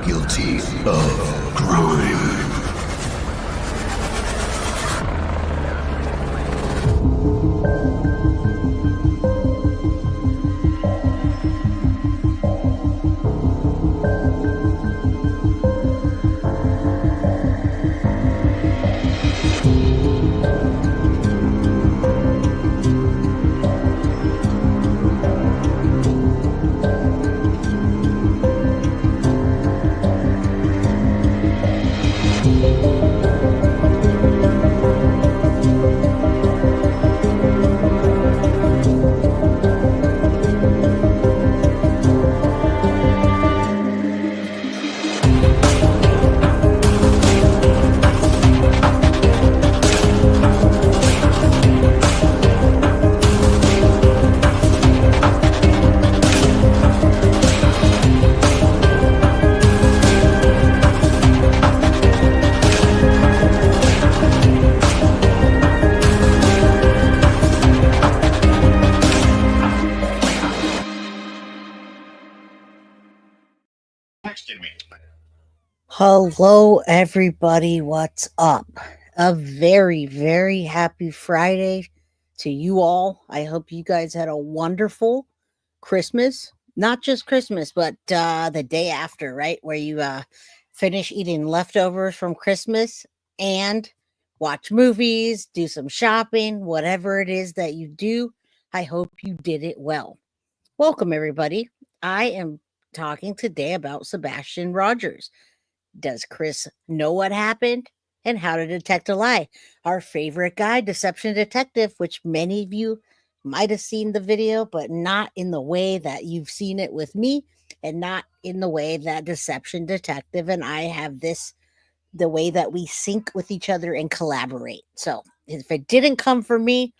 guilty of crime. Hello, everybody. What's up? A very, very happy Friday to you all. I hope you guys had a wonderful Christmas. Not just Christmas, but the day after, right? Where you finish eating leftovers from Christmas and watch movies, do some shopping, whatever it is that you do. I hope you did it well. Welcome, everybody. I am talking today about Sebastian Rogers. Does Chris know what happened? And how to detect a lie? Our favorite guy, Deception Detective, which many of you might have seen the video, but not in the way that you've seen it with me, and not in the way that Deception Detective and I have the way that we sync with each other and collaborate. So if it didn't come from me,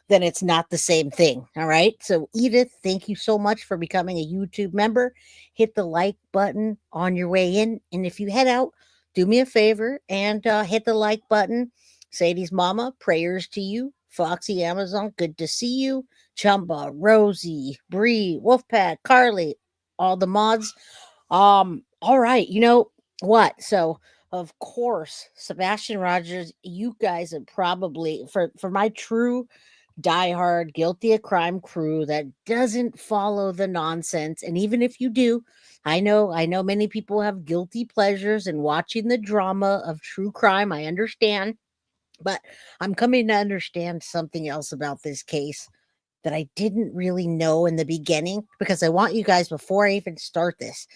then it's not the same thing. All right. So, Edith, thank you so much for becoming a YouTube member. Hit the like button on your way in. And if you head out, do me a favor and hit the like button. Sadie's mama, prayers to you. Foxy Amazon, good to see you. Chumba, Rosie, Bree, Wolfpack, Carly, all the mods. All right. You know what? So, of course, Sebastian Rogers, you guys have probably, for my true diehard guilty of crime crew that doesn't follow the nonsense, and even if you do, I know many people have guilty pleasures in watching the drama of true crime. I understand, but I'm coming to understand something else about this case that I didn't really know in the beginning, because I want you guys, before I even start this,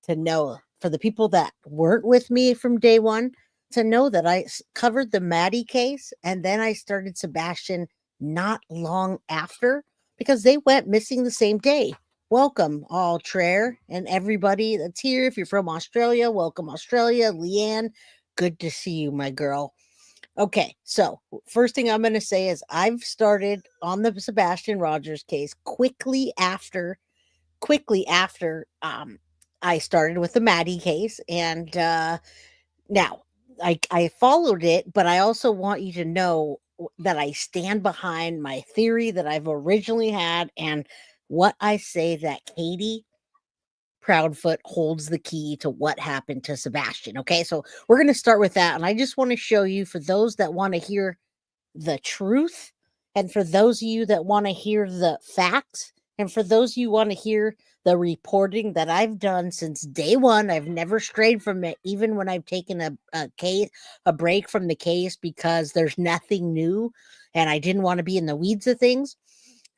to know, for the people that weren't with me from day one, to know that I covered the Maddie case and then I started Sebastian not long after, because they went missing the same day. Welcome, all Traer and everybody that's here. If you're from Australia, welcome, Australia. Leanne, good to see you, my girl. Okay, so first thing I'm going to say is I've started on the Sebastian Rogers case quickly after I started with the Maddie case, and now I followed it, but I also want you to know that I stand behind my theory that I've originally had, and what I say, that Katie Proudfoot holds the key to what happened to Sebastian. Okay, so we're going to start with that, and I just want to show you, for those that want to hear the truth, and for those of you that want to hear the facts, and for those of you who want to hear the reporting that I've done since day one. I've never strayed from it, even when I've taken a break from the case because there's nothing new and I didn't want to be in the weeds of things.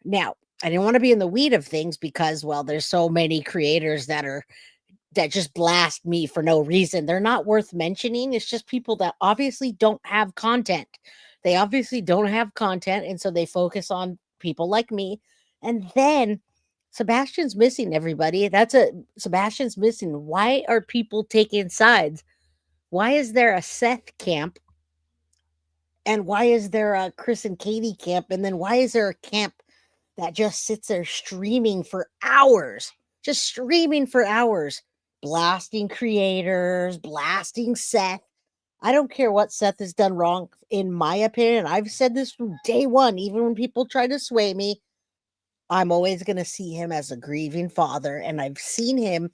Now, I didn't want to be in the weed of things because, well, there's so many creators that just blast me for no reason. They're not worth mentioning. It's just people that obviously don't have content. They obviously don't have content, and so they focus on people like me. And then Sebastian's missing, everybody. Sebastian's missing. Why are people taking sides? Why is there a Seth camp? And why is there a Chris and Katie camp? And then why is there a camp that just sits there streaming for hours? Just streaming for hours, blasting creators, blasting Seth. I don't care what Seth has done wrong, in my opinion. I've said this from day one, even when people try to sway me. I'm always going to see him as a grieving father, and I've seen him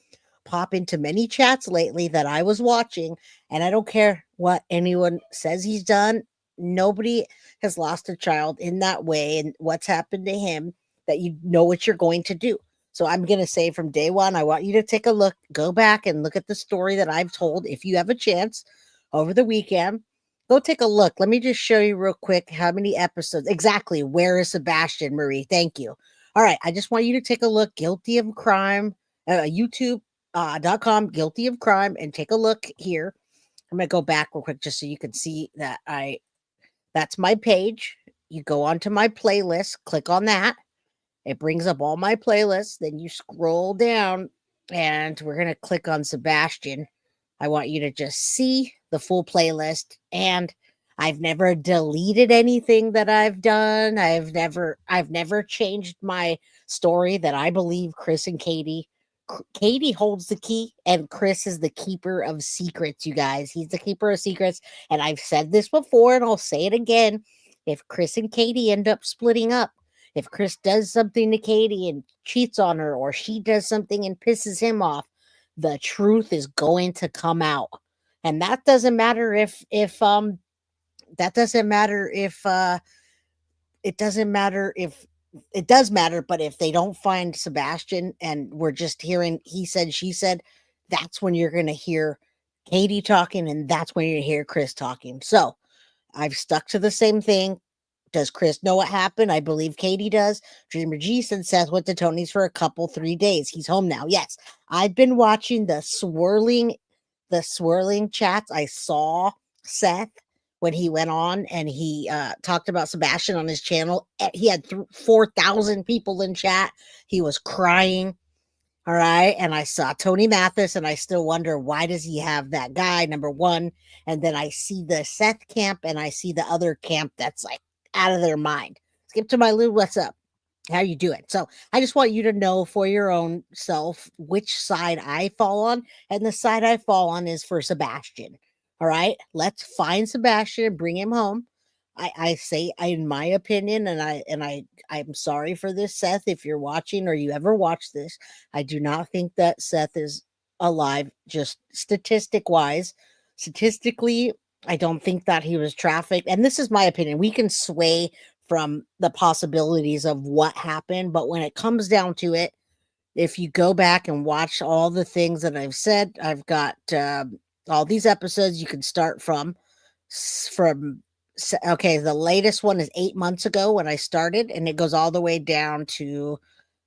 pop into many chats lately that I was watching, and I don't care what anyone says he's done. Nobody has lost a child in that way, and what's happened to him, that you know what you're going to do. So I'm going to say from day one, I want you to take a look, go back and look at the story that I've told. If you have a chance over the weekend, go take a look. Let me just show you real quick how many episodes. Exactly. Where is Sebastian, Marie? Thank you. All right. I just want you to take a look. Guilty of crime, YouTube.com, guilty of crime, and take a look here. I'm going to go back real quick just so you can see that that's my page. You go onto my playlist, click on that. It brings up all my playlists. Then you scroll down and we're going to click on Sebastian. I want you to just see the full playlist. And I've never deleted anything that I've done. I've never changed my story that I believe Chris and Katie holds the key, and Chris is the keeper of secrets, you guys. He's the keeper of secrets. And I've said this before and I'll say it again. If Chris and Katie end up splitting up, if Chris does something to Katie and cheats on her, or she does something and pisses him off, the truth is going to come out. And that doesn't matter if that doesn't matter if it doesn't matter if it does matter, but if they don't find Sebastian and we're just hearing he said, she said, that's when you're going to hear Katie talking, and that's when you hear Chris talking. So I've stuck to the same thing. Does Chris know what happened? I believe Katie does. Dreamer G said Seth went to Tony's for a couple, 3 days. He's home now. Yes. I've been watching the swirling chats. I saw Seth when he went on and he talked about Sebastian on his channel. He had 4,000 people in chat. He was crying. All right. And I saw Tony Mathis, and I still wonder, why does he have that guy, number one? And then I see the Seth camp and I see the other camp that's like out of their mind. Skip to my Lou. What's up? How you doing? So I just want you to know for your own self which side I fall on. And the side I fall on is for Sebastian. All right. Let's find Sebastian and bring him home. I say, in my opinion, and I'm sorry for this, Seth, if you're watching or you ever watch this, I do not think that Seth is alive, just statistically, I don't think that he was trafficked. And this is my opinion. We can sway from the possibilities of what happened, but when it comes down to it, if you go back and watch all the things that I've said, I've got all these episodes you can start from. Okay, the latest one is 8 months ago when I started, and it goes all the way down to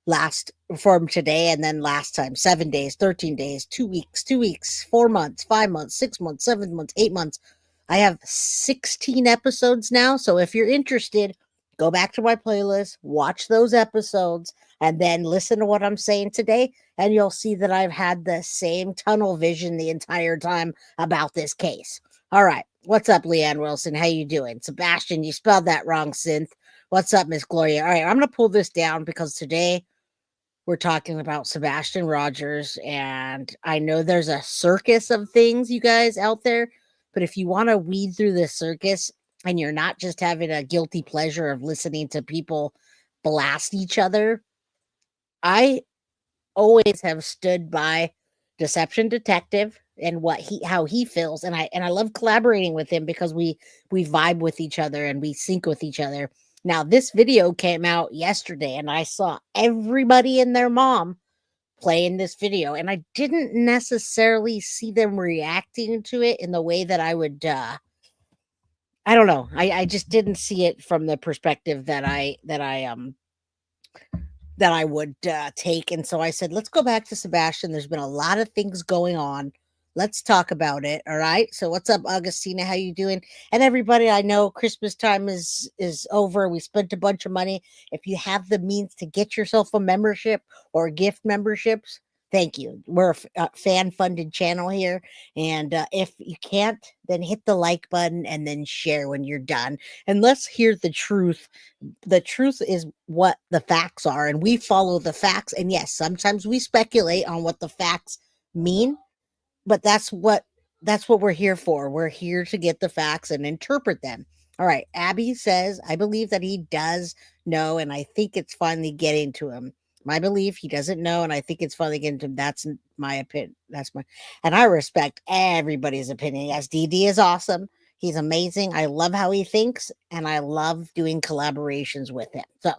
last from today, and then last time 7 days, 13 days, 2 weeks, 4 months, 5 months, 6 months, 7 months, 8 months. I have 16 episodes now. So if you're interested, go back to my playlist, watch those episodes, and then listen to what I'm saying today, and you'll see that I've had the same tunnel vision the entire time about this case. All right. What's up, Leanne Wilson? How you doing? Sebastian, you spelled that wrong, Synth. What's up, Miss Gloria? All right, I'm going to pull this down because today we're talking about Sebastian Rogers, and I know there's a circus of things, you guys, out there, but if you want to weed through this circus and you're not just having a guilty pleasure of listening to people blast each other, I always have stood by Deception Detective and how he feels, and I love collaborating with him because we vibe with each other and we sync with each other. Now this video came out yesterday, and I saw everybody and their mom playing this video, and I didn't necessarily see them reacting to it in the way that I would I don't know. I just didn't see it from the perspective that I would take. And so I said, let's go back to Sebastian. There's been a lot of things going on. Let's talk about it. All right. So what's up, Augustina? How you doing? And everybody, I know Christmas time is over. We spent a bunch of money. If you have the means to get yourself a membership or gift memberships, thank you. We're a fan-funded channel here. And if you can't, then hit the like button and then share when you're done. And let's hear the truth. The truth is what the facts are, and we follow the facts. And yes, sometimes we speculate on what the facts mean, but that's what we're here for. We're here to get the facts and interpret them. All right. Abby says, I believe that he does know, and I think it's finally getting to him. my belief. He doesn't know, and I think it's funny again. That's my opinion. And I respect everybody's opinion. Yes, DD is awesome. He's amazing. I love how he thinks, and I love doing collaborations with him. So,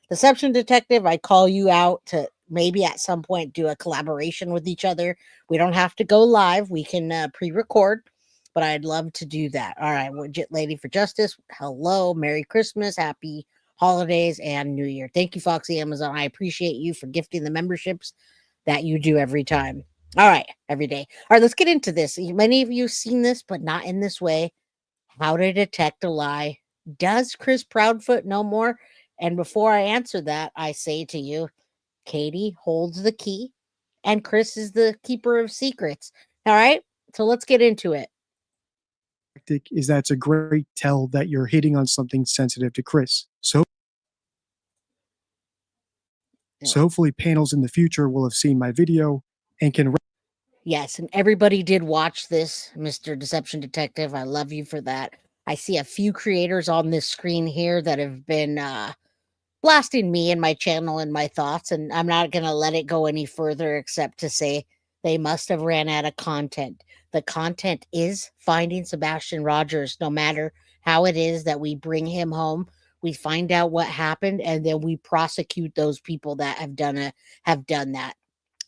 Deception Detective, I call you out to maybe at some point do a collaboration with each other. We don't have to go live. We can pre-record, but I'd love to do that. All right, Widget Lady for Justice. Hello, Merry Christmas, Happy Holidays, and New Year. Thank you, Foxy Amazon. I appreciate you for gifting the memberships that you do every time. All right, every day. All right, let's get into this. Many of you have seen this, but not in this way. How to detect a lie. Does Chris Proudfoot know more? And before I answer that, I say to you, Katie holds the key and Chris is the keeper of secrets. All right, so let's get into it. Is that it's a great tell that you're hitting on something sensitive to Chris. So hopefully panels in the future will have seen my video and can. Yes, and everybody did watch this, Mr. Deception Detective. I love you for that. I see a few creators on this screen here that have been blasting me and my channel and my thoughts, and I'm not going to let it go any further except to say they must have ran out of content. The content is finding Sebastian Rogers, no matter how it is that we bring him home. We find out what happened, and then we prosecute those people that have done that.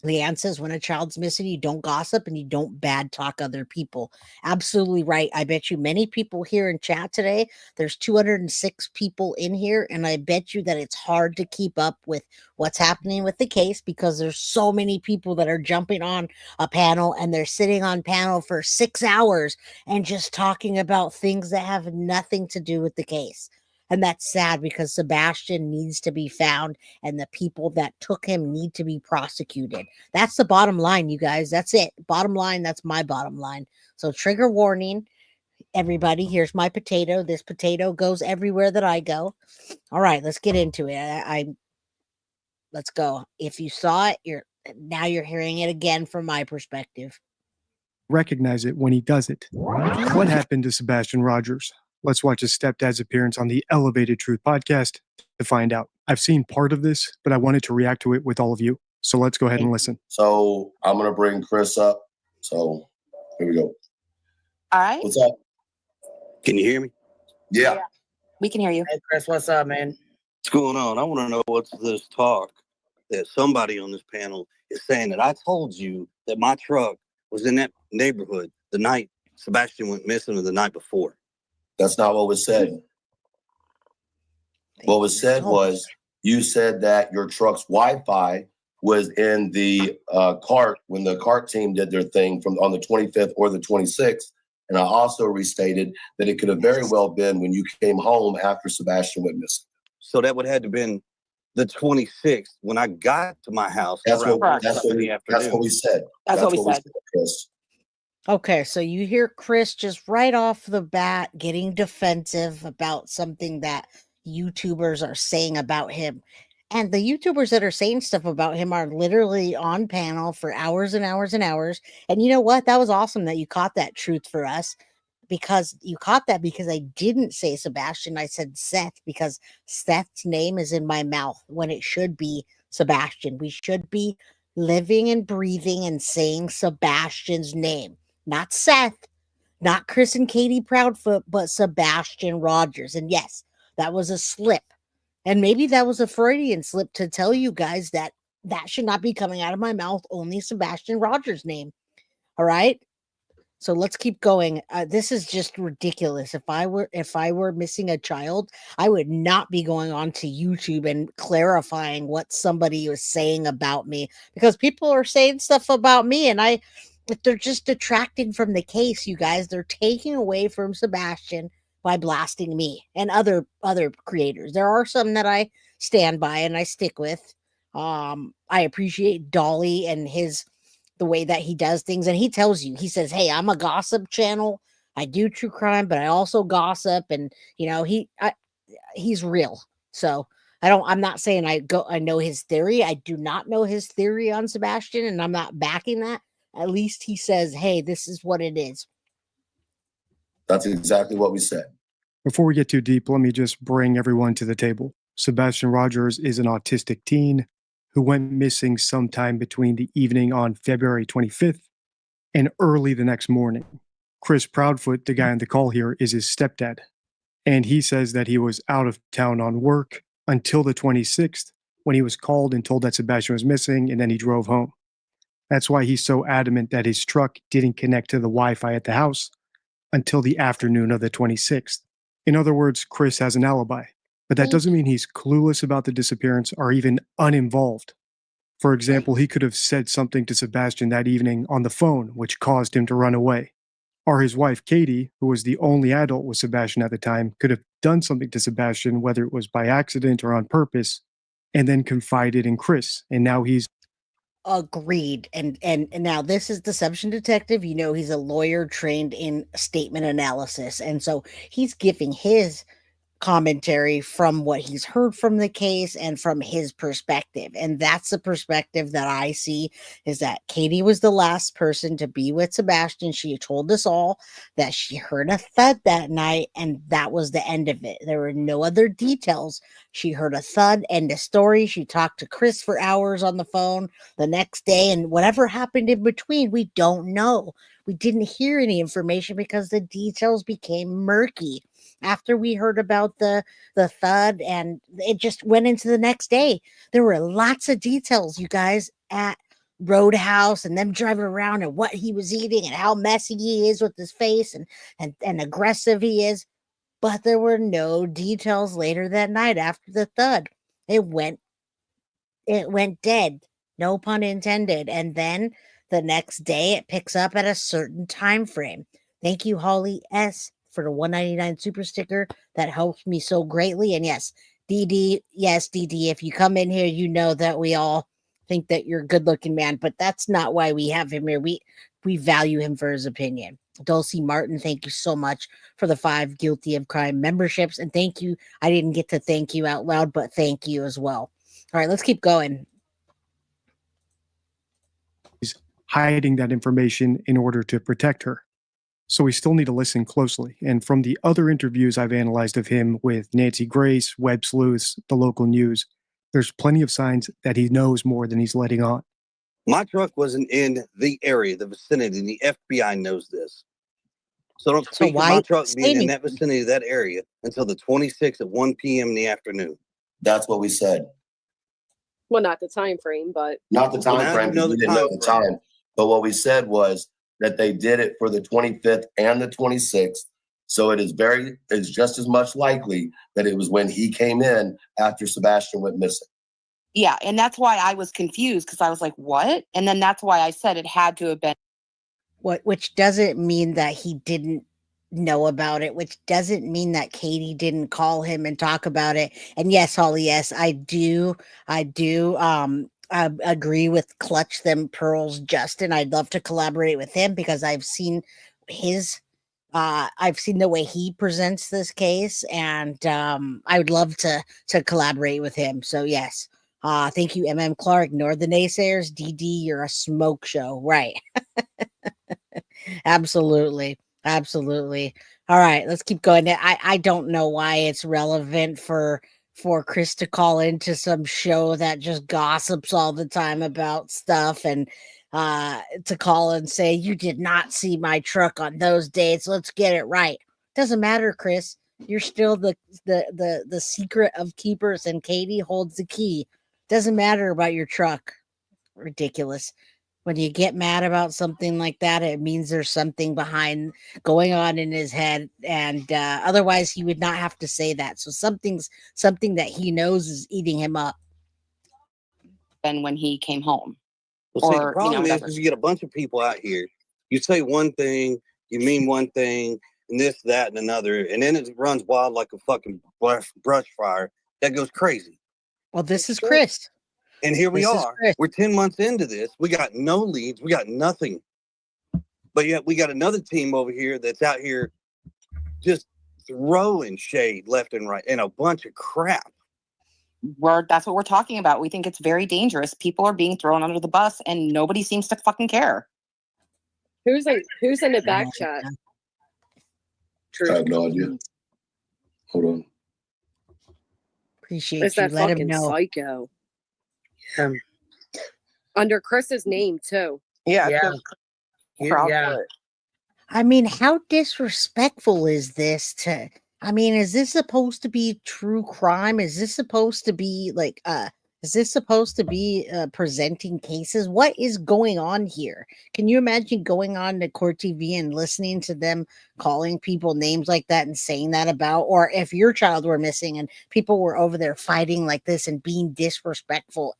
The answer is when a child's missing, you don't gossip and you don't bad talk other people. Absolutely right. I bet you many people here in chat today, there's 206 people in here, and I bet you that it's hard to keep up with what's happening with the case because there's so many people that are jumping on a panel and they're sitting on panel for 6 hours and just talking about things that have nothing to do with the case. And that's sad because Sebastian needs to be found and the people that took him need to be prosecuted. That's the bottom line, you guys. That's it. Bottom line, that's my bottom line. So trigger warning, everybody. Here's my potato. This potato goes everywhere that I go. All right, let's get into it. Let's go. If you saw it, you're hearing it again from my perspective. Recognize it when he does it. What happened to Sebastian Rogers? Let's watch his stepdad's appearance on the Elevated Truth podcast to find out. I've seen part of this, but I wanted to react to it with all of you. So let's go ahead and listen. So I'm going to bring Chris up. So here we go. All right. What's up? Can you hear me? Yeah. We can hear you. Hey, Chris, what's up, man? What's going on? I want to know what's this talk that somebody on this panel is saying that I told you that my truck was in that neighborhood the night Sebastian went missing or the night before. That's not what was said. What was said was you said that your truck's Wi-Fi was in the cart when the cart team did their thing on the 25th or the 26th. And I also restated that it could have very well been when you came home after Sebastian went missing. So that would have to been the 26th when I got to my house. That's what we said. That's what we said. Chris. Okay, so you hear Chris just right off the bat getting defensive about something that YouTubers are saying about him. And the YouTubers that are saying stuff about him are literally on panel for hours and hours and hours. And you know what? That was awesome that you caught that truth for us, because you caught that because I didn't say Sebastian. I said Seth because Seth's name is in my mouth when it should be Sebastian. We should be living and breathing and saying Sebastian's name, not Seth, not Chris and Katie Proudfoot, but Sebastian Rogers. And yes, that was a slip. And maybe that was a Freudian slip to tell you guys that that should not be coming out of my mouth, only Sebastian Rogers' name. All right. So let's keep going. This is just ridiculous. If I were missing a child, I would not be going on to YouTube and clarifying what somebody was saying about me, because people are saying stuff about me, and they're just detracting from the case, you guys. They're taking away from Sebastian by blasting me and other creators. There are some that I stand by and I stick with. I appreciate Dolly and the way that he does things. And he tells you, he says, hey, I'm a gossip channel. I do true crime, but I also gossip. And, you know, he's real. So I'm not saying I know his theory. I do not know his theory on Sebastian, and I'm not backing that. At least he says, hey, this is what it is. That's exactly what we said. Before we get too deep, let me just bring everyone to the table. Sebastian Rogers is an autistic teen who went missing sometime between the evening on February 25th and early the next morning. Chris Proudfoot, the guy on the call here, is his stepdad. And he says that he was out of town on work until the 26th when he was called and told that Sebastian was missing, and then he drove home. That's why he's so adamant that his truck didn't connect to the Wi-Fi at the house until the afternoon of the 26th. In other words, Chris has an alibi, but that doesn't mean he's clueless about the disappearance or even uninvolved. For example, he could have said something to Sebastian that evening on the phone, which caused him to run away. Or his wife, Katie, who was the only adult with Sebastian at the time, could have done something to Sebastian, whether it was by accident or on purpose, and then confided in Chris. And now he's agreed. And now this is Deception Detective. You know, he's a lawyer trained in statement analysis. And so he's giving his commentary from what he's heard from the case and from his perspective. And that's the perspective that I see, is that Katie was the last person to be with Sebastian. She told us all that she heard a thud that night, and that was the end of it. There were no other details. She heard a thud, end of story. She talked to Chris for hours on the phone the next day, and whatever happened in between, we don't know. We didn't hear any information because the details became murky after we heard about the thud, and it just went into the next day. There were lots of details, you guys, at Roadhouse, and them driving around and what he was eating and how messy he is with his face and aggressive he is. But there were no details later that night after the thud. It went dead. No pun intended. And then the next day it picks up at a certain time frame. Thank you, Holly S., for the 199 super sticker. That helps me so greatly. And yes, DD, if you come in here, you know that we all think that you're a good looking man, but that's not why we have him here. We value him for his opinion. Dulcie Martin, thank you so much for the 5 Guilty of Crime memberships. And thank you. I didn't get to thank you out loud, but thank you as well. All right, let's keep going. He's hiding that information in order to protect her. So we still need to listen closely. And from the other interviews I've analyzed of him with Nancy Grace, Web Sleuths, the local news, there's plenty of signs that he knows more than he's letting on. My truck wasn't in the area, the vicinity. The FBI knows this. So don't speak of my truck being in that vicinity, that area, until the 26th at 1 p.m. in the afternoon. That's what we said. Well, not the time frame, but Not the time frame, because we didn't know the time. But what we said was that they did it for the 25th and the 26th. So it's just as much likely that it was when he came in after Sebastian went missing. Yeah, and that's why I was confused, because I was like, what? And then that's why I said it had to have been. Which doesn't mean that he didn't know about it, which doesn't mean that Katie didn't call him and talk about it. And yes, Holly, yes, I do agree with Clutch Them Pearls Justin. I'd love to collaborate with him because I've seen the way he presents this case, and I would love to collaborate with him. So yes, thank you, MM Clark. Ignore the naysayers. DD, you're a smoke show, right? Absolutely. All right, let's keep going. I don't know why it's relevant for Chris to call into some show that just gossips all the time about stuff, and to call and say, you did not see my truck on those dates. Let's get it right. Doesn't matter, Chris. You're still the secret of keepers, and Katie holds the key. Doesn't matter about your truck. Ridiculous. When you get mad about something like that, it means there's something behind going on in his head, and otherwise he would not have to say that. So something that he knows is eating him up. And when he came home. Well, see, the problem is you get a bunch of people out here. You say one thing, you mean one thing, and this, that, and another, and then it runs wild like a fucking brush fire that goes crazy. Well, this is Chris. And here we are. We're 10 months into this. We got no leads. We got nothing. But yet we got another team over here that's out here just throwing shade left and right and a bunch of crap. That's what we're talking about. We think it's very dangerous. People are being thrown under the bus and nobody seems to fucking care. who's in the back chat? I have no idea. Hold on. Appreciate It's you. that Let him fucking know. psycho. Under Chris's name too. Yeah. Yeah. Proudfoot. Yeah. I mean, how disrespectful is this to I mean, is this supposed to be true crime? Is this supposed to be like presenting cases? What is going on here? Can you imagine going on to court TV and listening to them calling people names like that and saying that about, or if your child were missing and people were over there fighting like this and being disrespectful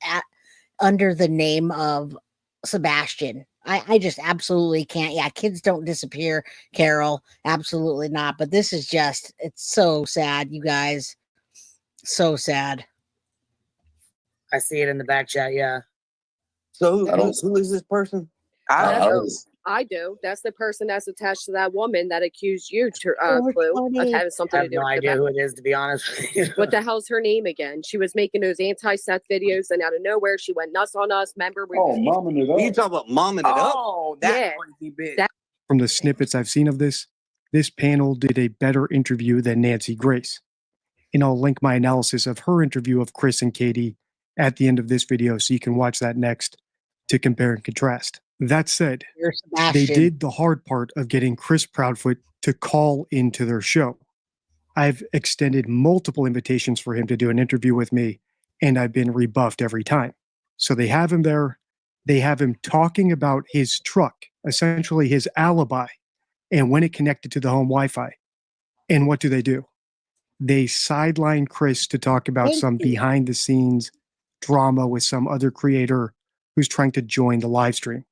under the name of Sebastian? I just absolutely can't. Yeah, kids don't disappear, Carol. Absolutely not. But this is just, it's so sad, you guys. So sad. I see it in the back chat. Yeah. So who is this person? I I don't know. don't- I do. That's the person that's attached to that woman that accused you, Oh, Clue, of Tony. having I something to have do no with idea it. who it is, to be honest with you. What the hell's her name again? She was making those anti-Seth videos, and out of nowhere, she went nuts on us. Remember? Momming it Are you up. talking about momming it up? Oh, that Yeah. crazy bitch. That- From the snippets I've seen of this panel did a better interview than Nancy Grace. And I'll link my analysis of her interview of Chris and Katie at the end of this video so you can watch that next to compare and contrast. That said, You're they Sebastian. did the hard part of getting Chris Proudfoot to call into their show. I've extended multiple invitations for him to do an interview with me, and I've been rebuffed every time. So they have him there. They have him talking about his truck, essentially his alibi, and when it connected to the home Wi-Fi. And what do? They sideline Chris to talk about Thank some you. behind-the-scenes drama with some other creator who's trying to join the live stream.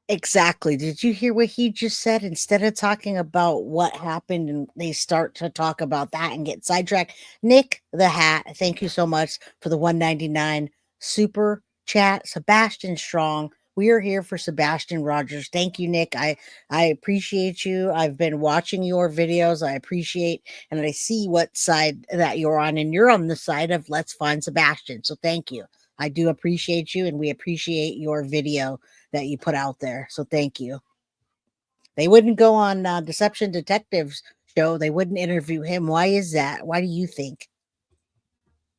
Exactly. Did you hear what he just said? Instead of talking about what happened, and they start to talk about that and get sidetracked. Nick the Hat, thank you so much for the 199 super chat. Sebastian Strong. We are here for Sebastian Rogers. Thank you, Nick. I appreciate you. I've been watching your videos. I appreciate and I see what side that you're on, and you're on the side of let's find Sebastian. So thank you. I do appreciate you, and we appreciate your video that you put out there. So thank you. They wouldn't go on Deception Detectives show. They wouldn't interview him. Why is that? Why do you think?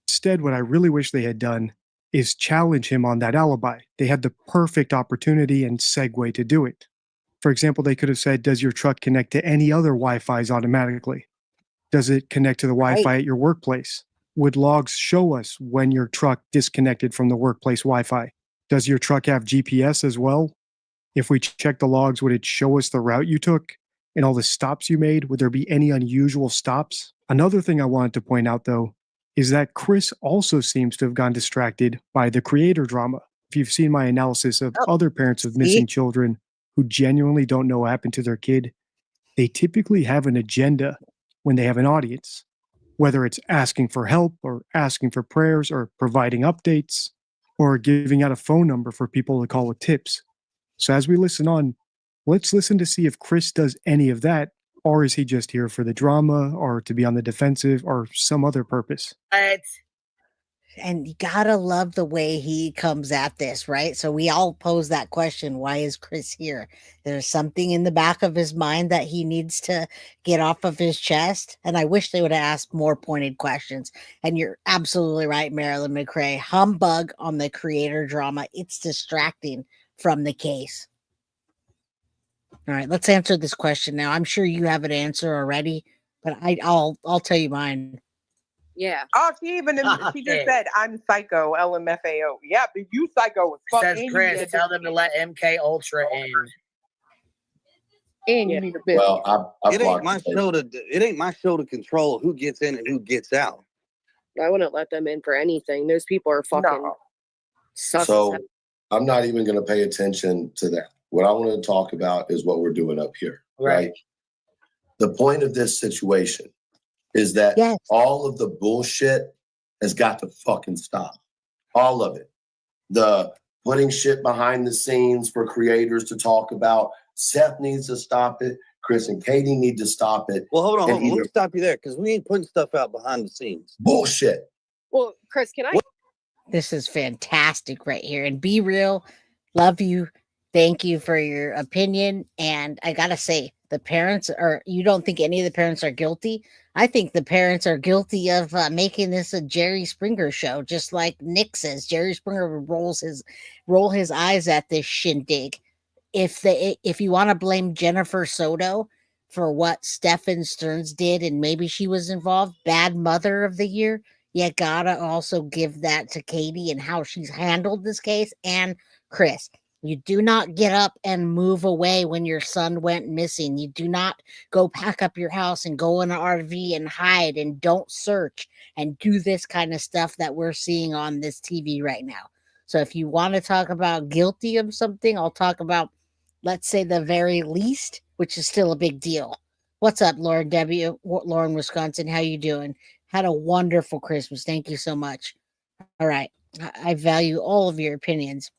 Instead, what I really wish they had done is challenge him on that alibi. They had the perfect opportunity and segue to do it. For example, they could have said, does your truck connect to any other Wi-Fi's automatically? Does it connect to the Wi-Fi at your workplace? Would logs show us when your truck disconnected from the workplace Wi-Fi? Does your truck have GPS as well? If we check the logs, would it show us the route you took and all the stops you made? Would there be any unusual stops? Another thing I wanted to point out, though, is that Chris also seems to have gone distracted by the creator drama. If you've seen my analysis of other parents of missing children who genuinely don't know what happened to their kid, they typically have an agenda when they have an audience, whether it's asking for help or asking for prayers or providing updates or giving out a phone number for people to call with tips. So as we listen on, let's listen to see if Chris does any of that, or is he just here for the drama or to be on the defensive or some other purpose? And you gotta love the way he comes at this, right? So we all pose that question, why is Chris here? There's something in the back of his mind that he needs to get off of his chest. And I wish they would have asked more pointed questions. And you're absolutely right, Marilyn McRae. Humbug on the creator drama. It's distracting from the case. All right, let's answer this question now. I'm sure you have an answer already, but I'll tell you mine. Yeah. Oh, she just said, I'm psycho, LMFAO. Yep, if you psycho as fuck. Says and you Chris, need a tell bitch. them to let MK Ultra in. And you need a bitch. Well, I It ain't my blocked it. it ain't my show to control who gets in and who gets out. I wouldn't let them in for anything. Those people are fucking No. sus as So hell. I'm not even going to pay attention to that. What I want to talk about is what we're doing up here. Right. The point of this situation is that Yes. all of the bullshit has got to fucking stop. All of it. The putting shit behind the scenes for creators to talk about. Seth needs to stop it. Chris and Katie need to stop it. Well, hold on. And Let me stop you there because we ain't putting stuff out behind the scenes. Bullshit. Well, Chris, can I? This is fantastic right here. And Be Real, love you. Thank you for your opinion. And I got to say, the parents are, you don't think any of the parents are guilty? I think the parents are guilty of making this a Jerry Springer show, just like Nick says. Jerry Springer roll his eyes at this shindig. If you want to blame Jennifer Soto for what Stefan Stearns did, and maybe she was involved, bad mother of the year, you gotta also give that to Katie and how she's handled this case, and Chris. You do not get up and move away when your son went missing. You do not go pack up your house and go in an RV and hide and don't search and do this kind of stuff that we're seeing on this TV right now. So if you want to talk about guilty of something, I'll talk about, let's say, the very least, which is still a big deal. What's up, Lauren W., Lauren, Wisconsin? How you doing? Had a wonderful Christmas. Thank you so much. All right. I value all of your opinions.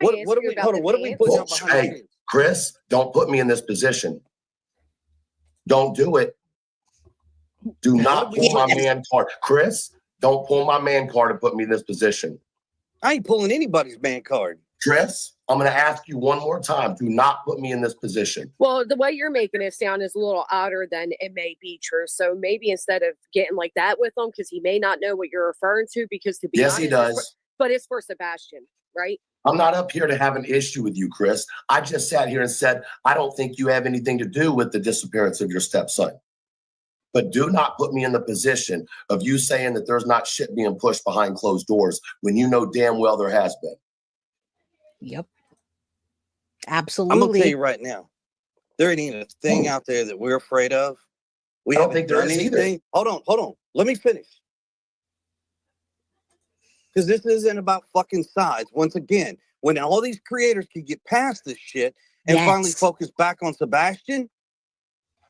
What are we? Hold on. What are we putting out behind the Hey, scenes? Chris, don't put me in this position. Don't do it. Do not pull my man card. Chris, don't pull my man card and put me in this position. I ain't pulling anybody's man card. Chris, I'm going to ask you one more time. Do not put me in this position. Well, the way you're making it sound is a little odder than it may be true. So maybe instead of getting like that with him, because he may not know what you're referring to, because to be Yes, honest, he does. but it's for Sebastian, right? I'm not up here to have an issue with you, Chris. I just sat here and said, I don't think you have anything to do with the disappearance of your stepson. But do not put me in the position of you saying that there's not shit being pushed behind closed doors when you know damn well there has been. Yep. I'm gonna Absolutely. tell you right now, there ain't a thing out there that we're afraid of. We I don't haven't think there done is either. anything. Hold on. Let me finish. Because this isn't about fucking sides. Once again, when all these creators can get past this shit and finally Yes. focus back on Sebastian,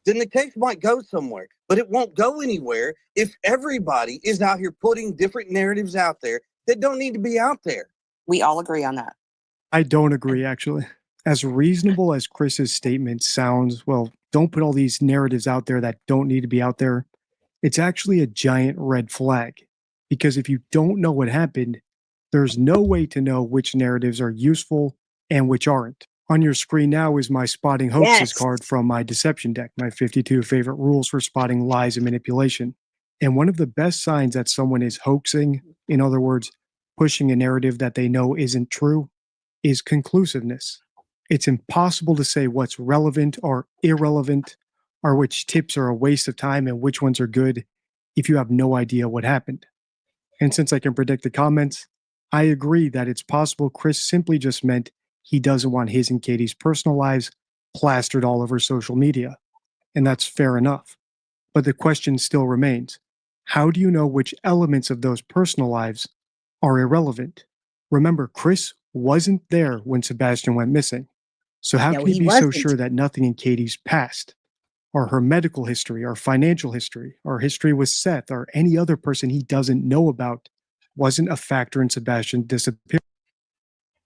then the case might go somewhere. But it won't go anywhere if everybody is out here putting different narratives out there that don't need to be out there. We all agree on that. I don't agree, actually. As reasonable as Chris's statement sounds, well, don't put all these narratives out there that don't need to be out there. It's actually a giant red flag. Because if you don't know what happened, there's no way to know which narratives are useful and which aren't. On your screen now is my spotting hoaxes Yes. card from my deception deck, my 52 favorite rules for spotting lies and manipulation. And one of the best signs that someone is hoaxing, in other words, pushing a narrative that they know isn't true, is conclusiveness. It's impossible to say what's relevant or irrelevant, or which tips are a waste of time and which ones are good, if you have no idea what happened. And since I can predict the comments, I agree that it's possible Chris simply just meant he doesn't want his and Katie's personal lives plastered all over social media. And that's fair enough. But the question still remains, how do you know which elements of those personal lives are irrelevant? Remember, Chris wasn't there when Sebastian went missing. So how No, can he he be so wasn't. sure that nothing in Katie's past, or her medical history, or financial history, or history with Seth, or any other person he doesn't know about, wasn't a factor in Sebastian's disappearance?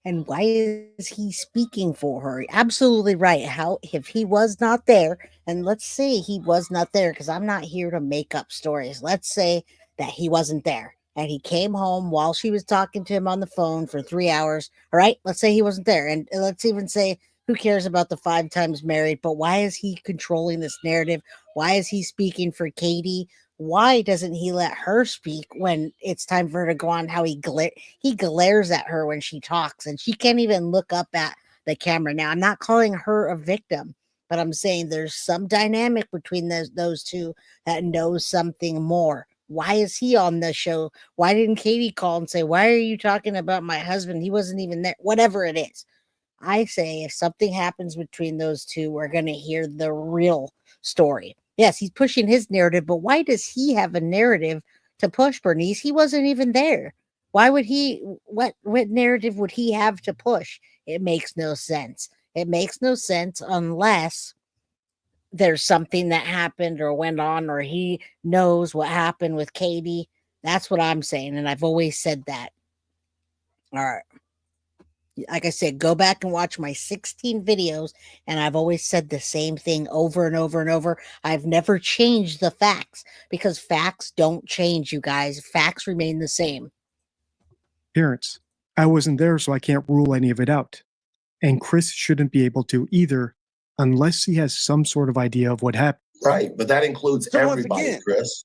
And why is he speaking for her? Absolutely right. How, if he was not there, and let's say he was not there, because I'm not here to make up stories. Let's say that he wasn't there and he came home while she was talking to him on the phone for 3 hours. All right. Let's say he wasn't there. And let's even say, who cares about the 5 times married? But why is he controlling this narrative? Why is he speaking for Katie? Why doesn't he let her speak when it's time for her to go on? How he glares at her when she talks, and she can't even look up at the camera. Now, I'm not calling her a victim, but I'm saying there's some dynamic between those two that knows something more. Why is he on the show? Why didn't Katie call and say, why are you talking about my husband? He wasn't even there. Whatever it is. I say if something happens between those two, we're going to hear the real story. Yes, he's pushing his narrative, but why does he have a narrative to push, Bernice? He wasn't even there. Why would he? What narrative would he have to push? It makes no sense. It makes no sense unless there's something that happened or went on, or he knows what happened with Katie. That's what I'm saying, and I've always said that. All right. Like I said, go back and watch my 16 videos, and I've always said the same thing over and over and over. I've never changed the facts because facts don't change, you guys. Facts remain the same. Appearance. I wasn't there, so I can't rule any of it out. And Chris shouldn't be able to either, unless he has some sort of idea of what happened. Right, but that includes So once everybody, again, Chris.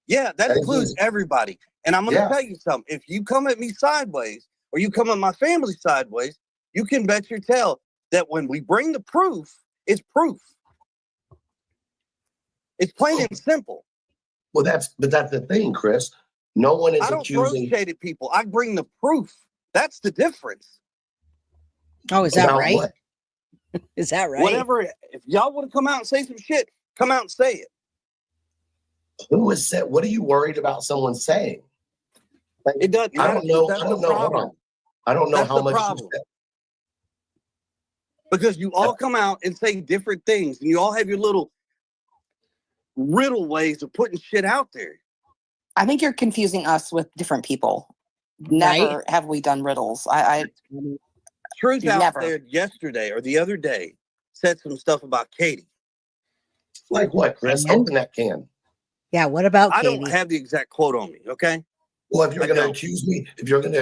Yeah, that includes everybody. And I'm going to Yeah. tell you something. If you come at me sideways or you come at my family sideways, you can bet your tail that when we bring the proof, it's proof. It's plain and simple. Well, that's the thing, Chris. No one is I don't throw accusing. shade at people. I bring the proof. That's the difference. Oh, is that About right? what? Is that right? Whatever. If y'all want to come out and say some shit, come out and say it. Who is said? What are you worried about someone saying? Like, It doesn't I matter. don't know. That's I the don't know. Hold problem. on. I don't know That's how the much you problem. said. Because you all come out and say different things, and you all have your little riddle ways of putting shit out there. I think you're confusing us with different people. Never have we done riddles. Truth out Never. there yesterday or the other day said some stuff about Katie. Like what, Chris? And? Open that can. Yeah, what about I Katie? don't have the exact quote on me, okay? Well, if you're I going to don't.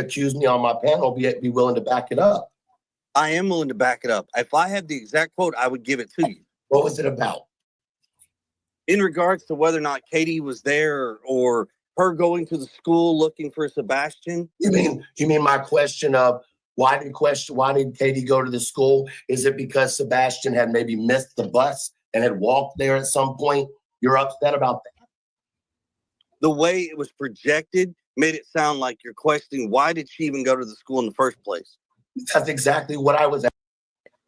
accuse me on my panel, be willing to back it up. I am willing to back it up. If I had the exact quote, I would give it to you. What was it about? In regards to whether or not Katie was there or her going to the school looking for Sebastian. You mean my question of why did Katie go to the school? Is it because Sebastian had maybe missed the bus and had walked there at some point? You're upset about that? The way it was projected made it sound like you're questioning why did she even go to the school in the first place? That's exactly what I was.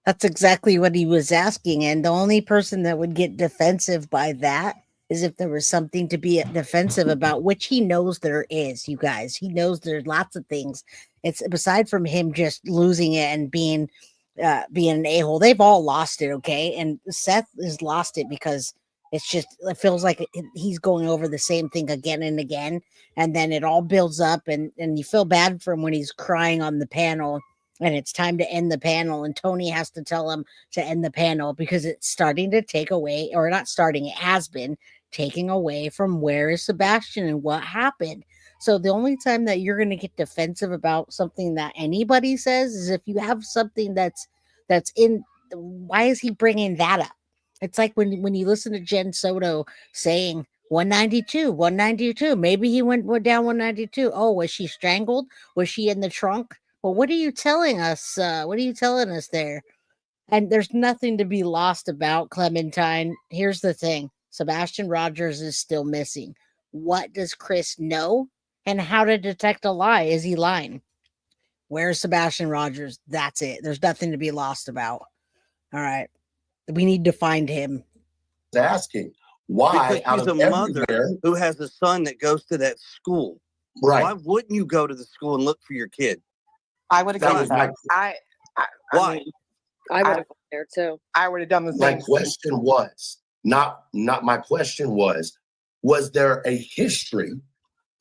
That's exactly what he was asking. And the only person that would get defensive by that is if there was something to be defensive about, which he knows there is, you guys. He knows there's lots of things. It's aside from him just losing it and being an a-hole. They've all lost it, okay? And Seth has lost it because it feels like he's going over the same thing again and again. And then it all builds up and you feel bad for him when he's crying on the panel. And it's time to end the panel, and Tony has to tell him to end the panel because it's starting to take away, or not starting, it has been taking away from where is Sebastian and what happened. So the only time that you're going to get defensive about something that anybody says is if you have something that's in. Why is he bringing that up? It's like when you listen to Jen Soto saying 192, maybe he went down 192. Oh, was she strangled? Was she in the trunk? Well, what are you telling us? What are you telling us there? And there's nothing to be lost about Clementine. Here's the thing. Sebastian Rogers is still missing. What does Chris know? And how to detect a lie? Is he lying? Where's Sebastian Rogers? That's it. There's nothing to be lost about. All right. We need to find him. Asking why because she's a mother who has a son that goes to that school. Right. Why wouldn't you go to the school and look for your kid? I would agree with that. I Why? mean, I would have gone there too. I would have done the My same. question was my question was there a history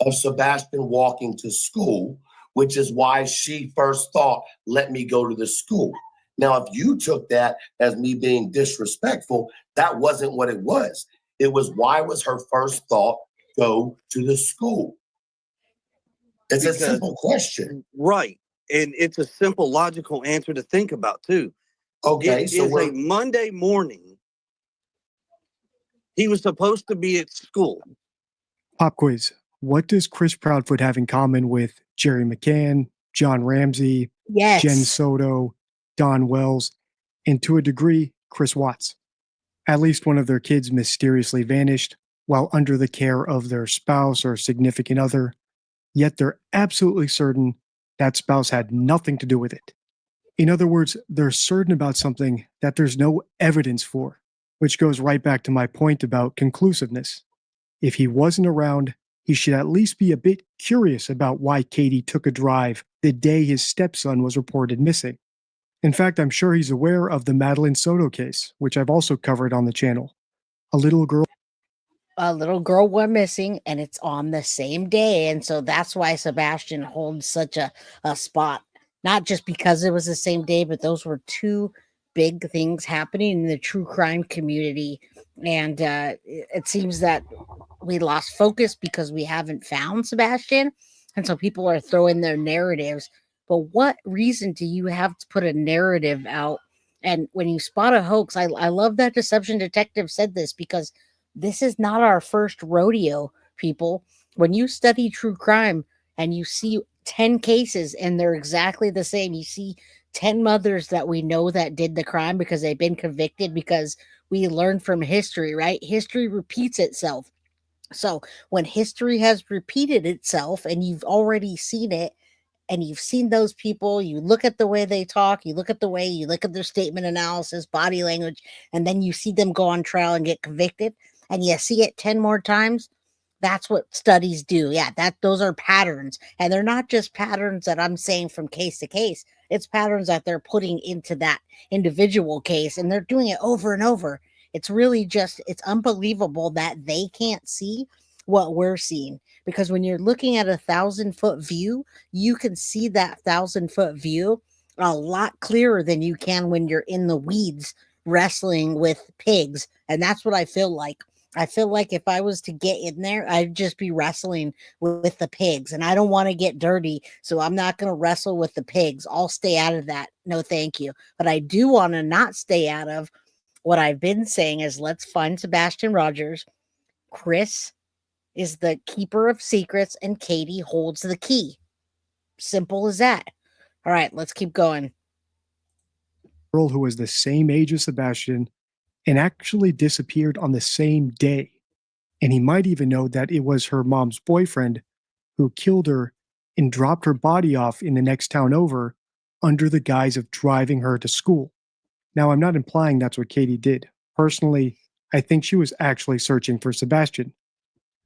of Sebastian walking to school, which is why she first thought, let me go to the school. Now, if you took that as me being disrespectful, that wasn't what it was. It was, why was her first thought go to the school? It's a simple question. Right. And it's a simple, logical answer to think about, too. Okay, It so is a Monday morning. He was supposed to be at school. Pop quiz. What does Chris Proudfoot have in common with Jerry McCann, John Ramsey, Yes. Jen Soto, Don Wells, and to a degree, Chris Watts? At least one of their kids mysteriously vanished while under the care of their spouse or significant other, yet they're absolutely certain that spouse had nothing to do with it. In other words, they're certain about something that there's no evidence for, which goes right back to my point about conclusiveness. If he wasn't around, he should at least be a bit curious about why Katie took a drive the day his stepson was reported missing. In fact, I'm sure he's aware of the Madeline Soto case, which I've also covered on the channel. A little girl went missing, and it's on the same day. And so that's why Sebastian holds such a spot, not just because it was the same day, but those were two big things happening in the true crime community. And it seems that we lost focus because we haven't found Sebastian. And so people are throwing their narratives. but what reason do you have to put a narrative out? And when you spot a hoax, I love that Deception Detective said this, because this is not our first rodeo, people. When you study true crime and you see 10 cases and they're exactly the same, you see 10 mothers that we know that did the crime because they've been convicted, because we learn from history, right? History repeats itself. So when history has repeated itself and you've already seen it, and you've seen those people, you look at the way they talk, you look at their statement analysis, body language, and then you see them go on trial and get convicted, and you see it 10 more times. That's what studies do. Yeah, those are patterns. And they're not just patterns that I'm saying from case to case. It's patterns that they're putting into that individual case, and they're doing it over and over. It's really just, it's unbelievable that they can't see what we're seeing. Because when you're looking at 1,000-foot view, you can see that 1,000-foot view a lot clearer than you can when you're in the weeds wrestling with pigs. And that's what I feel like. I feel like if I was to get in there, I'd just be wrestling with the pigs, and I don't want to get dirty, so I'm not going to wrestle with the pigs. I'll stay out of that. No, thank you. But I do want to not stay out of what I've been saying is, let's find Sebastian Rogers. Chris is the keeper of secrets, and Katie holds the key. Simple as that. All right, let's keep going. Girl who was the same age as Sebastian and actually disappeared on the same day. And he might even know that it was her mom's boyfriend who killed her and dropped her body off in the next town over under the guise of driving her to school. Now, I'm not implying that's what Katie did. Personally, I think she was actually searching for Sebastian.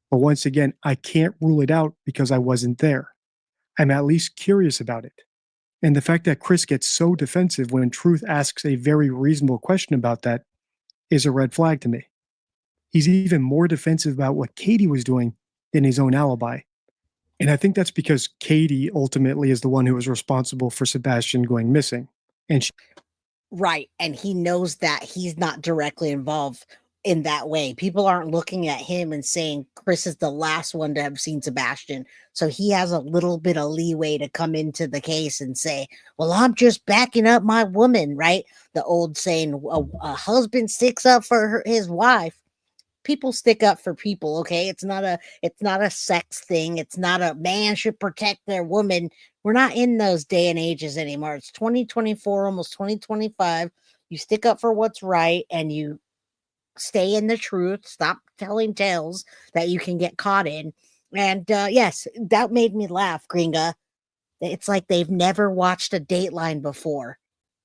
But once again, I can't rule it out because I wasn't there. I'm at least curious about it. And the fact that Chris gets so defensive when Truth asks a very reasonable question about that is a red flag to me. He's even more defensive about what Katie was doing than his own alibi. And I think that's because Katie ultimately is the one who was responsible for Sebastian going missing. And Right. And he knows that he's not directly involved in that way. People aren't looking at him and saying Chris is the last one to have seen Sebastian. So he has a little bit of leeway to come into the case and say, well, I'm just backing up my woman, right? The old saying, a husband sticks up for his wife. People stick up for people, okay? It's not a sex thing. It's not a man should protect their woman. We're not in those day and ages anymore. It's 2024, almost 2025. You stick up for what's right and you stay in the truth. Stop telling tales that you can get caught in. And yes, that made me laugh, Gringa. It's like they've never watched a Dateline before,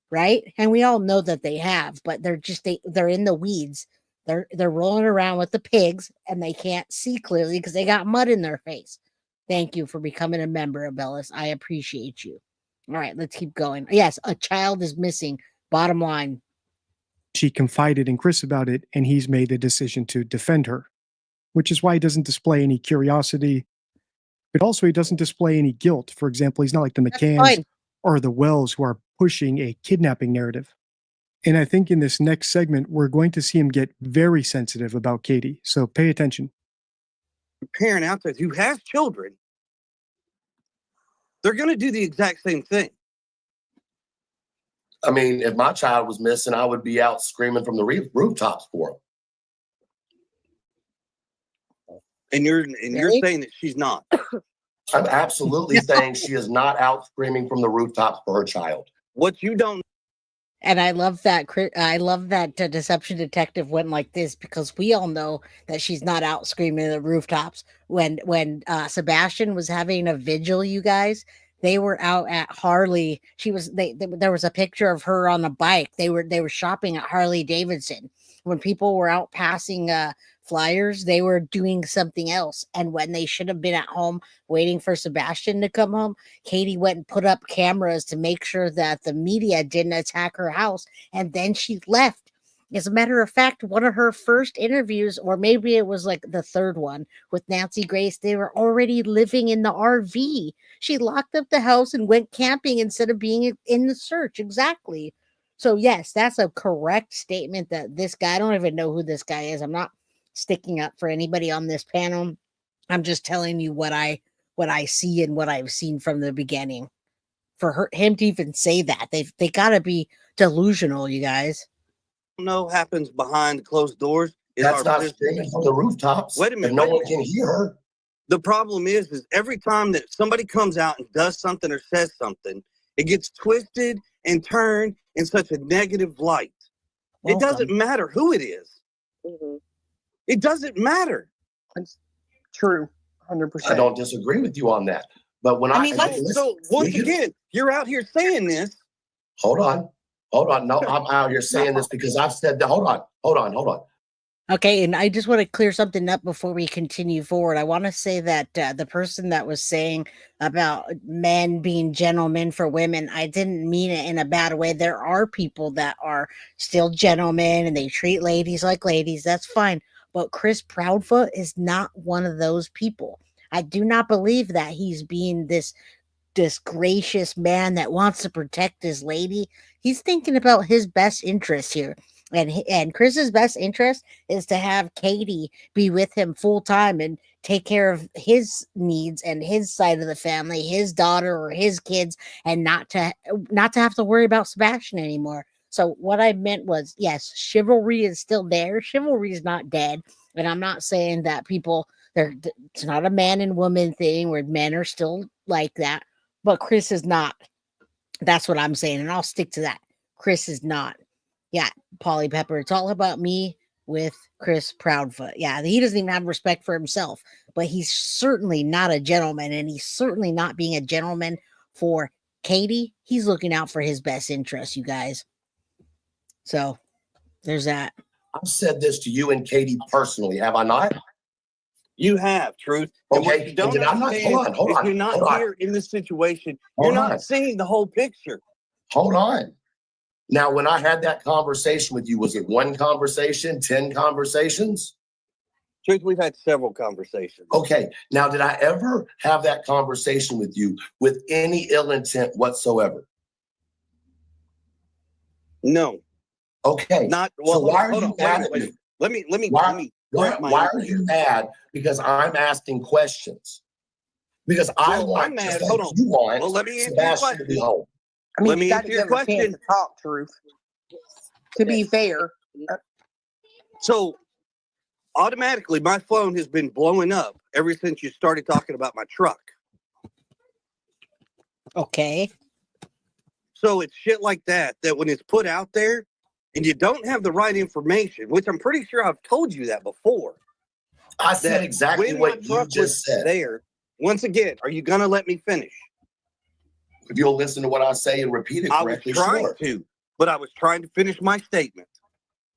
right? And we all know that they have, but they're in the weeds. They're rolling around with the pigs and they can't see clearly because they got mud in their face. Thank you for becoming a member, Abellis. I appreciate you. All right, let's keep going. Yes, a child is missing. Bottom line. she confided in Chris about it, and he's made the decision to defend her, which is why he doesn't display any curiosity, but also he doesn't display any guilt. For example, he's not like the McCanns or the Wells who are pushing a kidnapping narrative. And I think in this next segment, we're going to see him get very sensitive about Katie. So pay attention. A parent out there who has children, they're going to do the exact same thing. I mean, if my child was missing, I would be out screaming from the rooftops for him. And you're saying that she's not. I'm absolutely saying she is not out screaming from the rooftops for her child. What you don't. And I love that. I love that Deception Detective went like this because we all know that she's not out screaming at the rooftops. When Sebastian was having a vigil, you guys, they were out at Harley. There was a picture of her on a bike. They were shopping at Harley Davidson. When people were out passing flyers, they were doing something else. And when they should have been at home waiting for Sebastian to come home, Katie went and put up cameras to make sure that the media didn't attack her house. And then she left. As a matter of fact, one of her first interviews, or maybe it was like the third one with Nancy Grace, they were already living in the RV. She locked up the house and went camping instead of being in the search. Exactly. So yes, that's a correct statement that this guy, I don't even know who this guy is. I'm not sticking up for anybody on this panel. I'm just telling you what I see and what I've seen from the beginning. for him to even say that. They got to be delusional, you guys. Know happens behind closed doors. That's not screaming from the rooftops. Wait a minute. No one can hear her. The problem is every time that somebody comes out and does something or says something, it gets twisted and turned in such a negative light. Welcome. It doesn't matter who it is. It doesn't matter. It's true, 100%. I don't disagree with you on that. But when once again, you're out here saying this. Hold on. No, I'm out here saying this because I've said that. Hold on. Okay, and I just want to clear something up before we continue forward. I want to say that the person that was saying about men being gentlemen for women, I didn't mean it in a bad way. There are people that are still gentlemen and they treat ladies like ladies. That's fine. But Chris Proudfoot is not one of those people. I do not believe that he's being this gracious man that wants to protect his lady. He's thinking about his best interest here. And Chris's best interest is to have Katie be with him full time and take care of his needs and his side of the family, his daughter or his kids, and not to have to worry about Sebastian anymore. So what I meant was, yes, chivalry is still there. Chivalry is not dead. And I'm not saying that it's not a man and woman thing where men are still like that. But Chris is not. That's what I'm saying. And I'll stick to that. Chris is not. Yeah, Polly Pepper. It's all about me with Chris Proudfoot. Yeah, he doesn't even have respect for himself, but he's certainly not a gentleman, and he's certainly not being a gentleman for Katie. He's looking out for his best interest, you guys. So there's that. I've said this to you and Katie personally, have I not? You have, Truth. Okay, hold on. You're not here in this situation. You're not seeing the whole picture. Hold on. Now, when I had that conversation with you, was it one conversation, 10 conversations? Truth, we've had several conversations. Okay. Now, did I ever have that conversation with you with any ill intent whatsoever? No. Okay. Not well. So why are you mad at me? Let me. Why are you mad? Because I'm asking questions. Because I want. I'm mad. Like Hold on. You want well, let me answer Sebastian your to be question. home. I mean, Let me you got answer to your give a chance question. to talk, Truth. To be fair. So automatically, my phone has been blowing up ever since you started talking about my truck. Okay. So it's shit like that when it's put out there and you don't have the right information, which I'm pretty sure I've told you that before. I said exactly what you just said. There. Once again, are you going to let me finish? If you'll listen to what I say and repeat it correctly, I was trying to, but I was trying to finish my statement.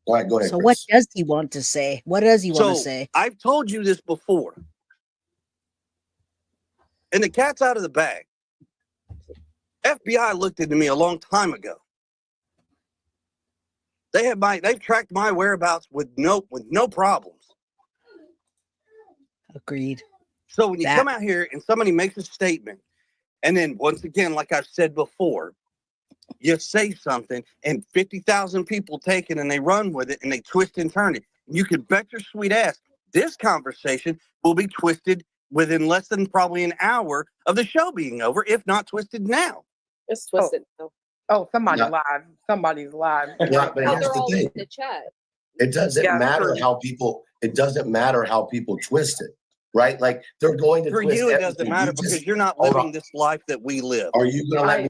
All right, go ahead. So Chris. what does he want to say? What does he want to say? I've told you this before. And the cat's out of the bag. FBI looked into me a long time ago. They've tracked my whereabouts with no problems. Agreed. So when you come out here and somebody makes a statement, and then once again, like I've said before, you say something and 50,000 people take it and they run with it and they twist and turn it. You can bet your sweet ass this conversation will be twisted within less than probably an hour of the show being over, if not twisted now. It's twisted. Somebody's live. Somebody's live. Yeah, but here's They're the all thing. in the chat. It doesn't matter how people. It doesn't matter how people twist it, right? Like they're going to. For twist you, it everything. doesn't matter because you're not living this life that we live. Are you going to let me?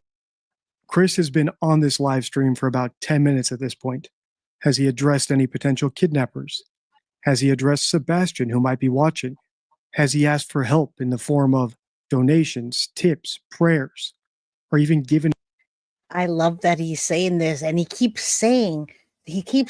Chris has been on this live stream for about 10 minutes at this point. Has he addressed any potential kidnappers? Has he addressed Sebastian, who might be watching? Has he asked for help in the form of donations, tips, prayers, or even given? I love that he's saying this, and he keeps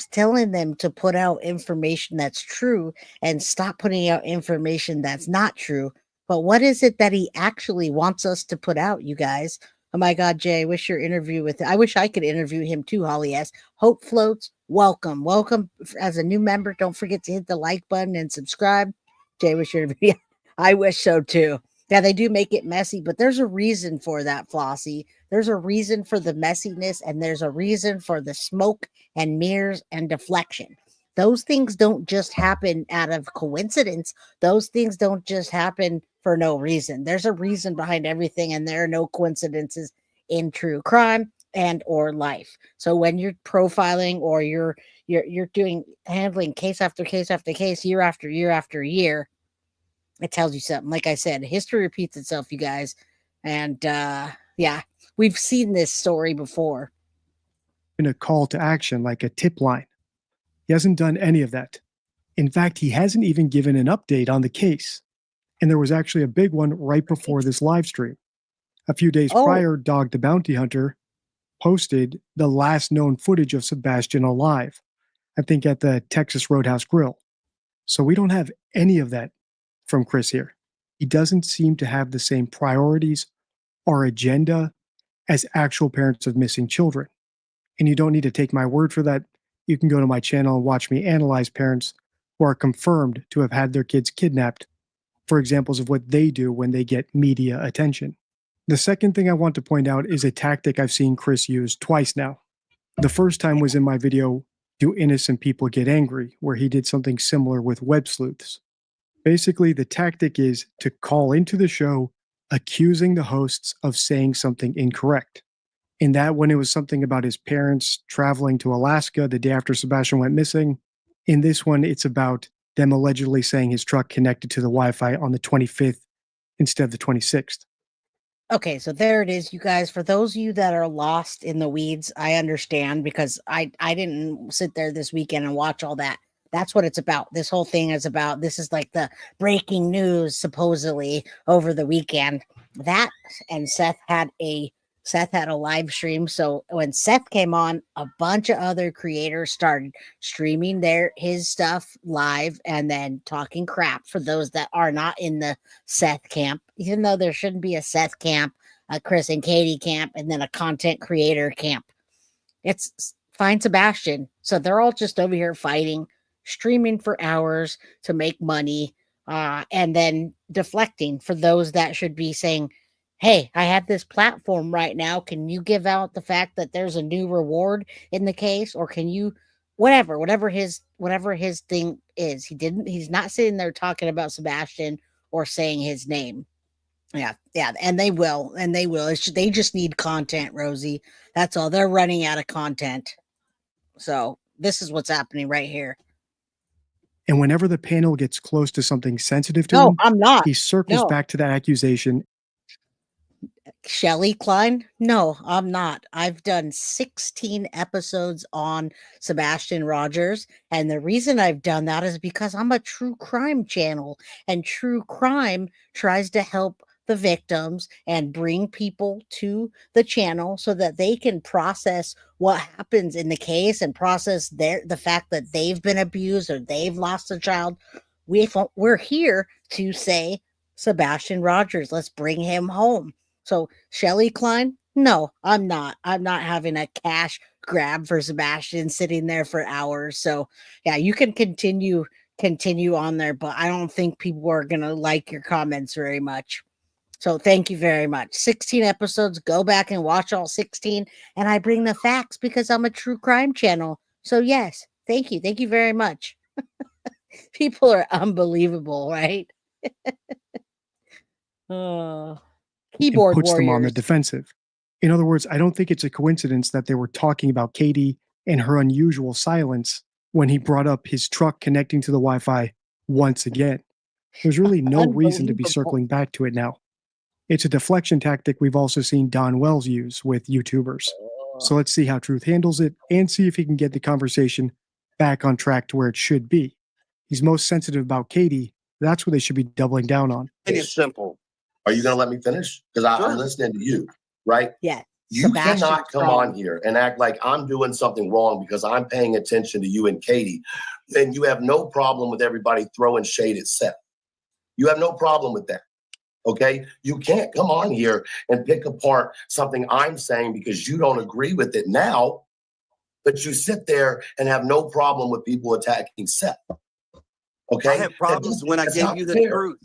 telling them to put out information that's true and stop putting out information that's not true. But what is it that he actually wants us to put out, you guys? Oh my God, Jay, I wish I wish I could interview him too, Holly S. Hope Floats, welcome. Welcome as a new member. Don't forget to hit the like button and subscribe. Jay, wish your video. I wish so too. Yeah, they do make it messy, but there's a reason for that, Flossie. There's a reason for the messiness, and there's a reason for the smoke and mirrors and deflection. Those things don't just happen out of coincidence. Those things don't just happen for no reason. There's a reason behind everything, and there are no coincidences in true crime and or life. So when you're profiling or you're doing handling case after case after case, year after year after year, it tells you something. Like I said, history repeats itself, you guys. And yeah, we've seen this story before. In a call to action like a tip line. He hasn't done any of that. In fact, he hasn't even given an update on the case. And there was actually a big one right before this live stream. A few days prior, Dog the Bounty Hunter posted the last known footage of Sebastian alive, I think at the Texas Roadhouse Grill. So we don't have any of that from Chris here. He doesn't seem to have the same priorities or agenda as actual parents of missing children. And you don't need to take my word for that. You can go to my channel and watch me analyze parents who are confirmed to have had their kids kidnapped for examples of what they do when they get media attention. The second thing I want to point out is a tactic I've seen Chris use twice now. The first time was in my video, Do Innocent People Get Angry?, where he did something similar with web sleuths. Basically, the tactic is to call into the show accusing the hosts of saying something incorrect. In that one, it was something about his parents traveling to Alaska the day after Sebastian went missing. In this one, it's about them allegedly saying his truck connected to the Wi-Fi on the 25th instead of the 26th. Okay, so there it is, you guys. For those of you that are lost in the weeds, I understand, because I didn't sit there this weekend and watch all that. That's what it's about. This whole thing is about. This is like the breaking news, supposedly, over the weekend. That and Seth had a live stream. So when Seth came on, a bunch of other creators started streaming his stuff live and then talking crap for those that are not in the Seth camp, even though there shouldn't be a Seth camp, a Chris and Katie camp, and then a content creator camp. It's Find Sebastian. So they're all just over here fighting, streaming for hours to make money, and then deflecting for those that should be saying, hey, I have this platform right now. Can you give out the fact that there's a new reward in the case? Or can you, whatever his thing is. He's not sitting there talking about Sebastian or saying his name. Yeah. And they will. They just need content, Rosie. That's all. They're running out of content. So this is what's happening right here. And whenever the panel gets close to something sensitive to him, I'm not. He circles back to that accusation. Shelly Klein? No, I'm not. I've done 16 episodes on Sebastian Rogers. And the reason I've done that is because I'm a true crime channel, and true crime tries to help the victims and bring people to the channel so that they can process what happens in the case and process the fact that they've been abused or they've lost a child. We're here to say, Sebastian Rogers, let's bring him home. So Shelly Klein, no, I'm not. I'm not having a cash grab for Sebastian sitting there for hours. So yeah, you can continue on there, but I don't think people are gonna like your comments very much. So thank you very much. 16 episodes. Go back and watch all 16. And I bring the facts because I'm a true crime channel. So yes, thank you. Thank you very much. People are unbelievable, right? Keyboard puts warriors. them on the defensive. In other words, I don't think it's a coincidence that they were talking about Katie and her unusual silence when he brought up his truck connecting to the Wi-Fi once again. There's really no reason to be circling back to it now. It's a deflection tactic we've also seen Don Wells use with YouTubers. So let's see how Truth handles it and see if he can get the conversation back on track to where it should be. He's most sensitive about Katie. That's what they should be doubling down on. It's simple. Are you going to let me finish? Because I'm listening to you, right? Yeah. You cannot come on here and act like I'm doing something wrong because I'm paying attention to you and Katie. And you have no problem with everybody throwing shade at Seth. You have no problem with that. Okay? You can't come on here and pick apart something I'm saying because you don't agree with it now, but you sit there and have no problem with people attacking Seth. Okay? I have problems when I gave you the truth.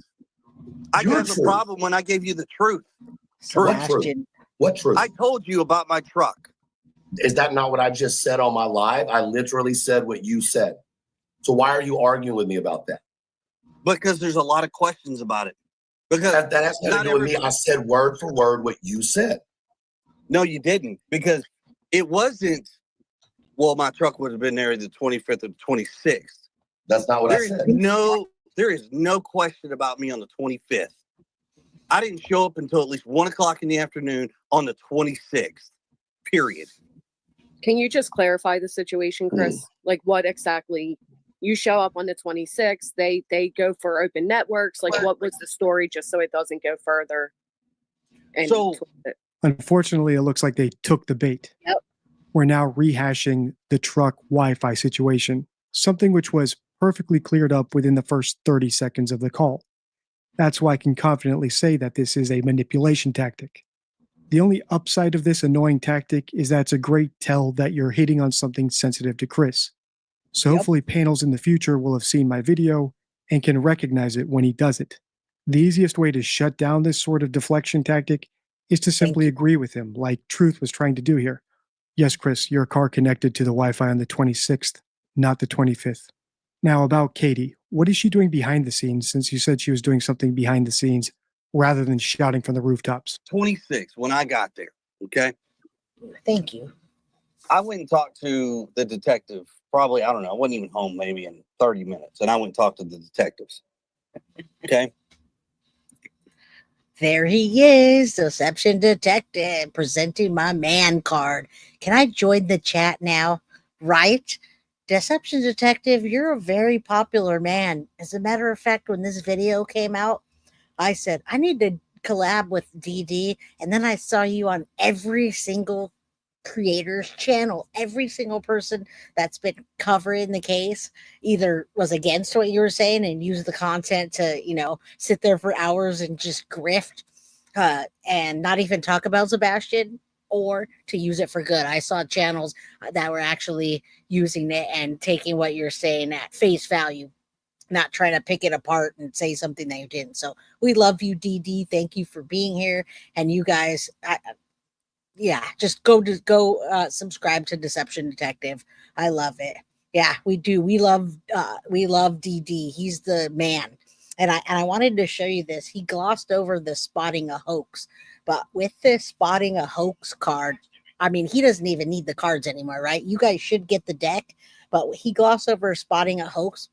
I have a problem when I gave you the truth. What truth? I told you about my truck. Is that not what I just said on my live? I literally said what you said. So why are you arguing with me about that? Because there's a lot of questions about it. Because that has nothing to do with me. I said word for word what you said. No, you didn't, because it wasn't. Well, my truck would have been there the 25th or 26th. That's not what I said. There is no question about me on the 25th. I didn't show up until at least 1 o'clock in the afternoon on the 26th. Period. Can you just clarify the situation, Chris? Like, what exactly? You show up on the 26th. They go for open networks. Like, what was the story? Just so it doesn't go further. And Unfortunately, it looks like they took the bait. Yep. We're now rehashing the truck Wi-Fi situation, something which was perfectly cleared up within the first 30 seconds of the call. That's why I can confidently say that this is a manipulation tactic. The only upside of this annoying tactic is that it's a great tell that you're hitting on something sensitive to Chris. So hopefully panels in the future will have seen my video and can recognize it when he does it. The easiest way to shut down this sort of deflection tactic is to simply agree with him, like Truth was trying to do here. Yes, Chris, your car connected to the Wi-Fi on the 26th, not the 25th. Now about Katie, what is she doing behind the scenes, since you said she was doing something behind the scenes rather than shouting from the rooftops? 26 when I got there, okay? Thank you. I went and talked to the detective. Probably, I don't know, I wasn't even home maybe in 30 minutes. And I went and talked to the detectives. Okay. There he is, Deception Detective, presenting my man card. Can I join the chat now? Right? Deception Detective, you're a very popular man. As a matter of fact, when this video came out, I said, I need to collab with DD. And then I saw you on every single creator's channel. Every single person that's been covering the case either was against what you were saying and used the content to, sit there for hours and just grift and not even talk about Sebastian, or to use it for good. I saw channels that were actually using it and taking what you're saying at face value, not trying to pick it apart and say something that you didn't. So we love you, DD. Thank you for being here. And you guys, just go subscribe to Deception Detective. I love it. Yeah, we do. We love DD. He's the man. And I wanted to show you this. He glossed over the spotting a hoax, but with this spotting a hoax card, I mean, he doesn't even need the cards anymore, right? You guys should get the deck, but he glossed over spotting a hoax.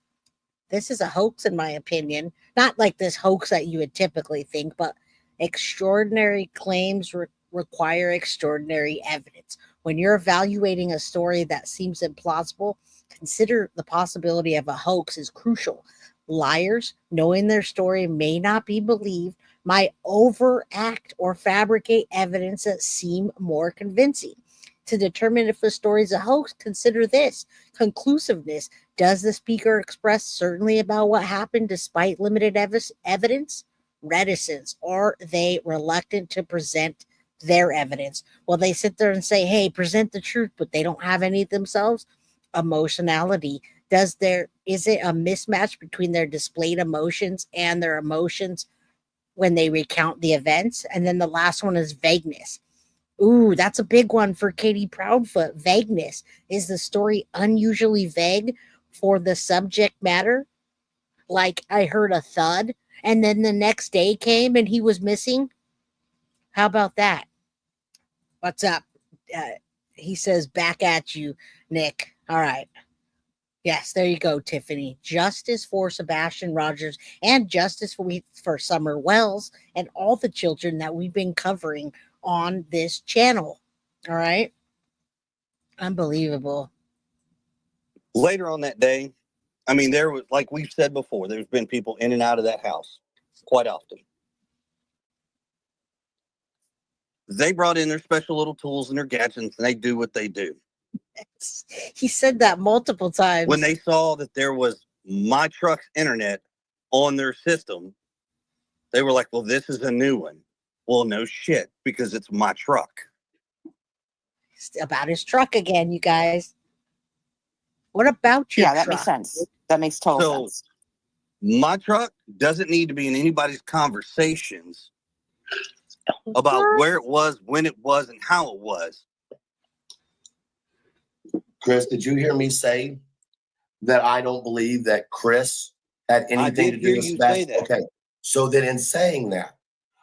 This is a hoax, in my opinion. Not like this hoax that you would typically think, but extraordinary claims require extraordinary evidence. When you're evaluating a story that seems implausible, consider the possibility of a hoax is crucial. Liars, knowing their story may not be believed, might overact or fabricate evidence that seem more convincing. To determine if a story is a hoax, consider this. Conclusiveness. Does the speaker express certainly about what happened despite limited evidence? Reticence. Are they reluctant to present their evidence? Well, they sit there and say, hey, present the truth, but they don't have any themselves. Emotionality. Is it a mismatch between their displayed emotions and their emotions when they recount the events? And then the last one is vagueness. Ooh, that's a big one for Katie Proudfoot. Vagueness. Is the story unusually vague for the subject matter? Like, I heard a thud, and then the next day came and he was missing? How about that? What's up? He says, back at you, Nick. All right. Yes, there you go, Tiffany. Justice for Sebastian Rogers and justice for Summer Wells and all the children that we've been covering on this channel. All right. Unbelievable. Later on that day, I mean, there was, like we've said before, there's been people in and out of that house quite often. They brought in their special little tools and their gadgets, and they do what they do. He said that multiple times. When they saw that there was my truck's internet on their system, they were like, well, this is a new one. Well, no shit, because it's my truck. About his truck again, you guys. What about your truck? Yeah, that makes sense. That makes total sense. My truck doesn't need to be in anybody's conversations about where it was, when it was, and how it was. Chris, did you hear me say that I don't believe that Chris had anything to do with Sebastian? Okay. So then in saying that,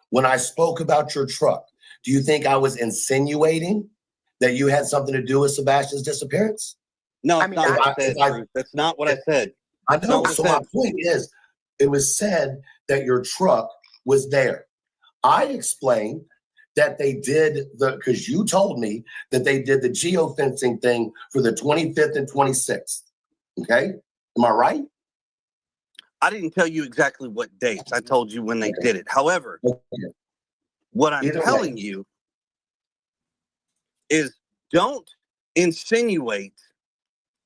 when I spoke about your truck, Do you think I was insinuating that you had something to do with Sebastian's disappearance? No, I it's mean, not what I I- said. if I- Drew. That's not what I said. I not know. what I So my said. point is, it was said that your truck was there. I explained that they did because you told me that they did the geofencing thing for the 25th and 26th. Okay. Am I right? I didn't tell you exactly what dates. I told you when they Okay. did it. However, Okay. what I'm Either way. telling you is don't insinuate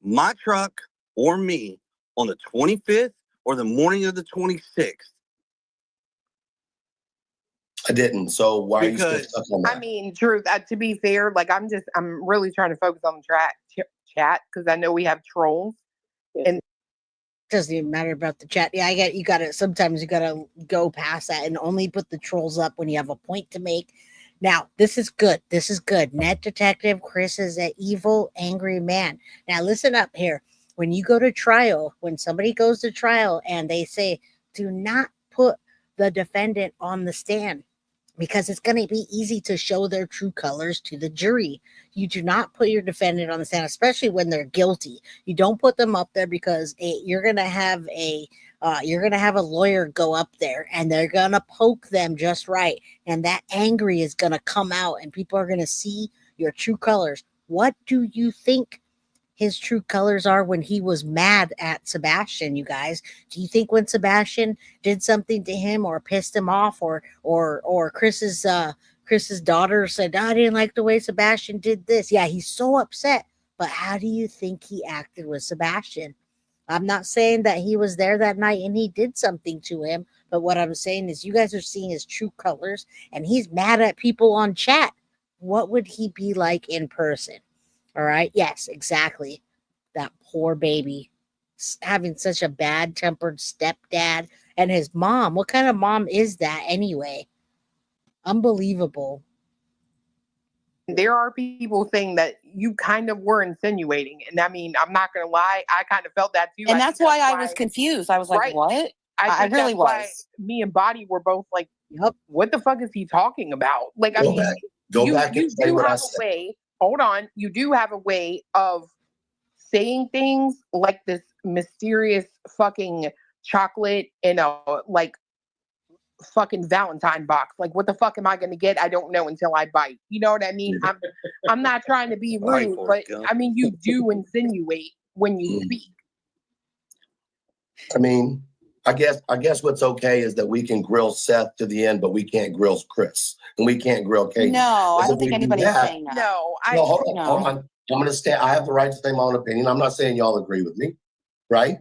my truck or me on the 25th or the morning of the 26th. I didn't. So why are you still Because- stuck on that? I mean, Drew, to be fair, like I'm really trying to focus on the chat because I know we have trolls. And Doesn't even matter about the chat. Yeah, I get you. Got to sometimes you got to go past that and only put the trolls up when you have a point to make. Now, this is good. This is good. Net Detective Chris is an evil, angry man. Now, listen up here. When you go to trial, when somebody goes to trial and they say, do not put the defendant on the stand because it's going to be easy to show their true colors to the jury. You do not put your defendant on the stand, especially when they're guilty. You don't put them up there because you're going to have a lawyer go up there and they're going to poke them just right. And that angry is going to come out and people are going to see your true colors. What do you think his true colors are when he was mad at Sebastian, you guys? Do you think when Sebastian did something to him or pissed him off or Chris's daughter said, I didn't like the way Sebastian did this. Yeah, he's so upset. But how do you think he acted with Sebastian? I'm not saying that he was there that night and he did something to him, but what I'm saying is you guys are seeing his true colors and he's mad at people on chat. What would he be like in person? All right. Yes, exactly. That poor baby having such a bad tempered stepdad and his mom. What kind of mom is that anyway? Unbelievable. there are people saying that you kind of were insinuating. And I mean, I'm not going to lie. I kind of felt that too. And I that's think why I was confused. I was like, Right. what? I think really that's why was. me and Body were both like, Yep. what the fuck is he talking about? Like, I Go mean, back. Go you, back you and say do what I have a said. way. Hold on. You do have a way of saying things like this mysterious fucking chocolate in a like fucking Valentine box. Like, what the fuck am I going to get? I don't know until I bite. You know what I mean? I'm not trying to be Bite rude, for but it, Gump. I mean, you do insinuate when you speak. I mean, I guess what's okay is that we can grill Seth to the end, but we can't grill Chris and we can't grill Katie. No, I Because don't if think we do anybody's that- saying that. No, No, hold on, No. hold on. I'm going to stand. I have the right to say my own opinion. I'm not saying y'all agree with me, right?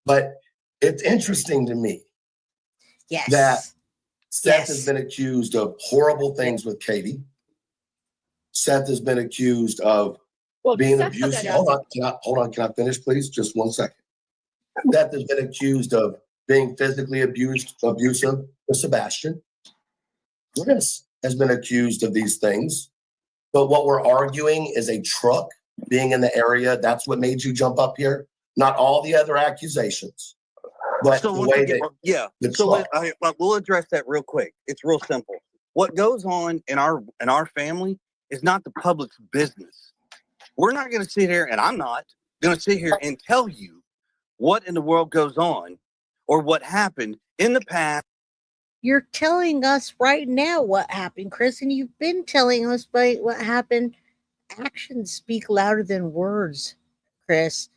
But it's interesting to me Yes. that Seth Yes. has been accused of horrible things with Katie. Seth has been accused of being Seth put abusive. that Hold out. on. Can I finish, please? Just 1 second. Seth has been accused of being physically abusive to Sebastian. Chris has been accused of these things. But what we're arguing is a truck being in the area. That's what made you jump up here. Not all the other accusations. But So the once way again, that yeah. the So truck. we'll address that real quick. It's real simple. What goes on in our family is not the public's business. We're not going to sit here, and I'm not going to sit here and tell you what in the world goes on or what happened in the past. You're telling us right now what happened, Chris, and you've been telling us what happened. Actions speak louder than words, Chris.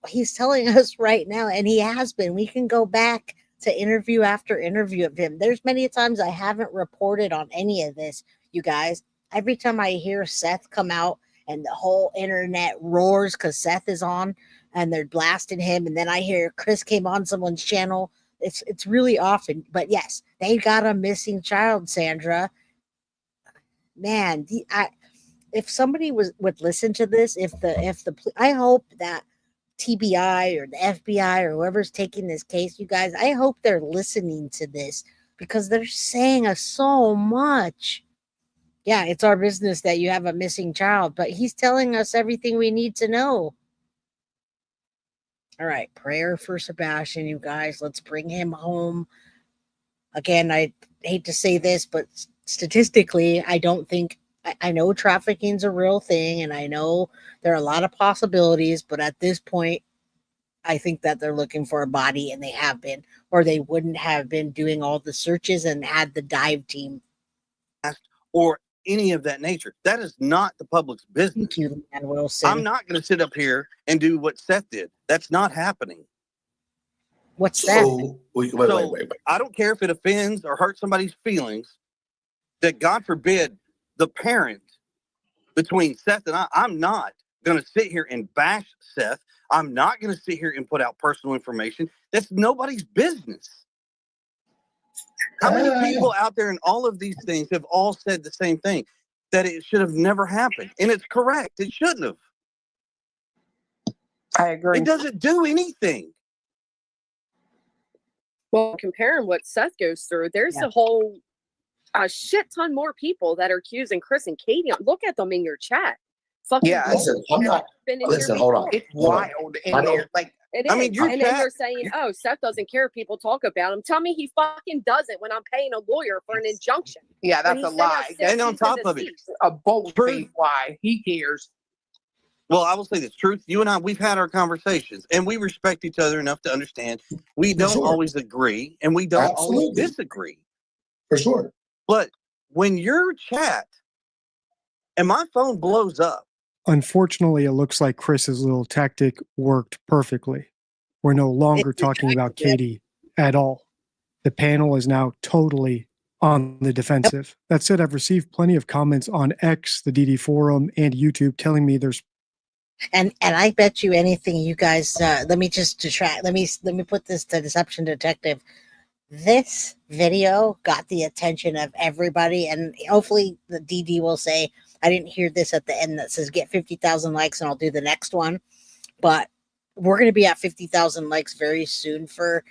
He's telling us right now, and he has been. We can go back to interview after interview of him. There's many times I haven't reported on any of this, you guys. Every time I hear Seth come out and the whole internet roars because Seth is on and they're blasting him, and then I hear Chris came on someone's channel. It's really often, but yes, they got a missing child, Sandra. Man, if somebody would listen to this, I hope that TBI or the FBI or whoever's taking this case, you guys, I hope they're listening to this because they're saying us so much. Yeah, it's our business that you have a missing child, but he's telling us everything we need to know. All right, prayer for Sebastian, you guys. Let's bring him home. Again, I hate to say this, but statistically, I don't think I know trafficking's a real thing, and I know there are a lot of possibilities, but at this point, I think that they're looking for a body, and they have been, or they wouldn't have been doing all the searches and had the dive team. Or any of that nature. That is not the public's business. Thank you, Leanne Wilson. I'm not going to sit up here and do what Seth did. That's not happening. What's that? Wait. I don't care if it offends or hurts somebody's feelings. That God forbid the parent between Seth and I'm not going to sit here and bash Seth. I'm not going to sit here and put out personal information. That's nobody's business. How many people out there in all of these things have all said the same thing, that it should have never happened? And it's correct. It shouldn't have. I agree. It doesn't do anything. Well, comparing what Seth goes through, there's a shit ton more people that are accusing Chris and Katie. Look at them in your chat. Fucking Yeah, listen, I'm not. Listen, hold on. It's wild in there. Like, it is. I mean, your and then chat- you're saying, oh, Seth doesn't care if people talk about him. Tell me he fucking doesn't when I'm paying a lawyer for an injunction. yeah, When that's he a sent lie. us That's And on cease and top of it, desist. a bold True. faced lie. He cares. Well, I will say this, truth. You and I, we've had our conversations, and we respect each other enough to understand we don't Sure. always agree, and we don't always Absolutely. disagree. For sure. But when your chat and my phone blows up, Unfortunately, it looks like Chris's little tactic worked perfectly. We're no longer talking about Katie at all. The panel is now totally on the defensive. That said, I've received plenty of comments on X, the DD forum, and YouTube telling me there's And I bet you anything, you guys. Let me just detract. Let me put this to Deception Detective. This video got the attention of everybody, and hopefully the DD will say, I didn't hear this at the end that says get 50,000 likes and I'll do the next one. But we're going to be at 50,000 likes very soon for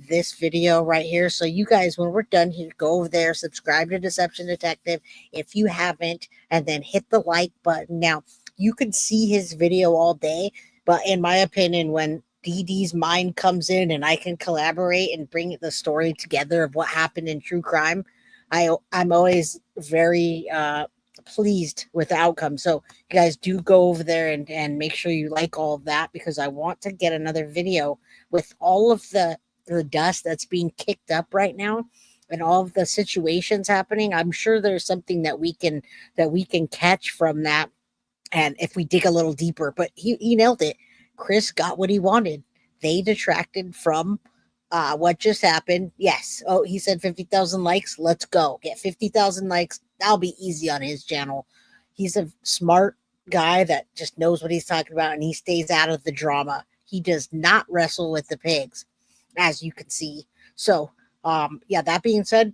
this video right here. So you guys, when we're done here, go over there, subscribe to Deception Detective if you haven't, and then hit the like button. Now, you can see his video all day, but in my opinion, when DD's mind comes in and I can collaborate and bring the story together of what happened in true crime, I'm always very pleased with the outcome. So you guys do go over there and make sure you like all of that, because I want to get another video with all of the dust that's being kicked up right now and all of the situations happening. I'm sure there's something that we can catch from that, and if we dig a little deeper. But he nailed it. Chris got what he wanted. They detracted from what just happened. Yes. Oh, he said 50,000 likes. Let's go. Get 50,000 likes. That'll be easy on his channel. He's a smart guy that just knows what he's talking about, and he stays out of the drama. He does not wrestle with the pigs, as you can see. So, yeah, that being said,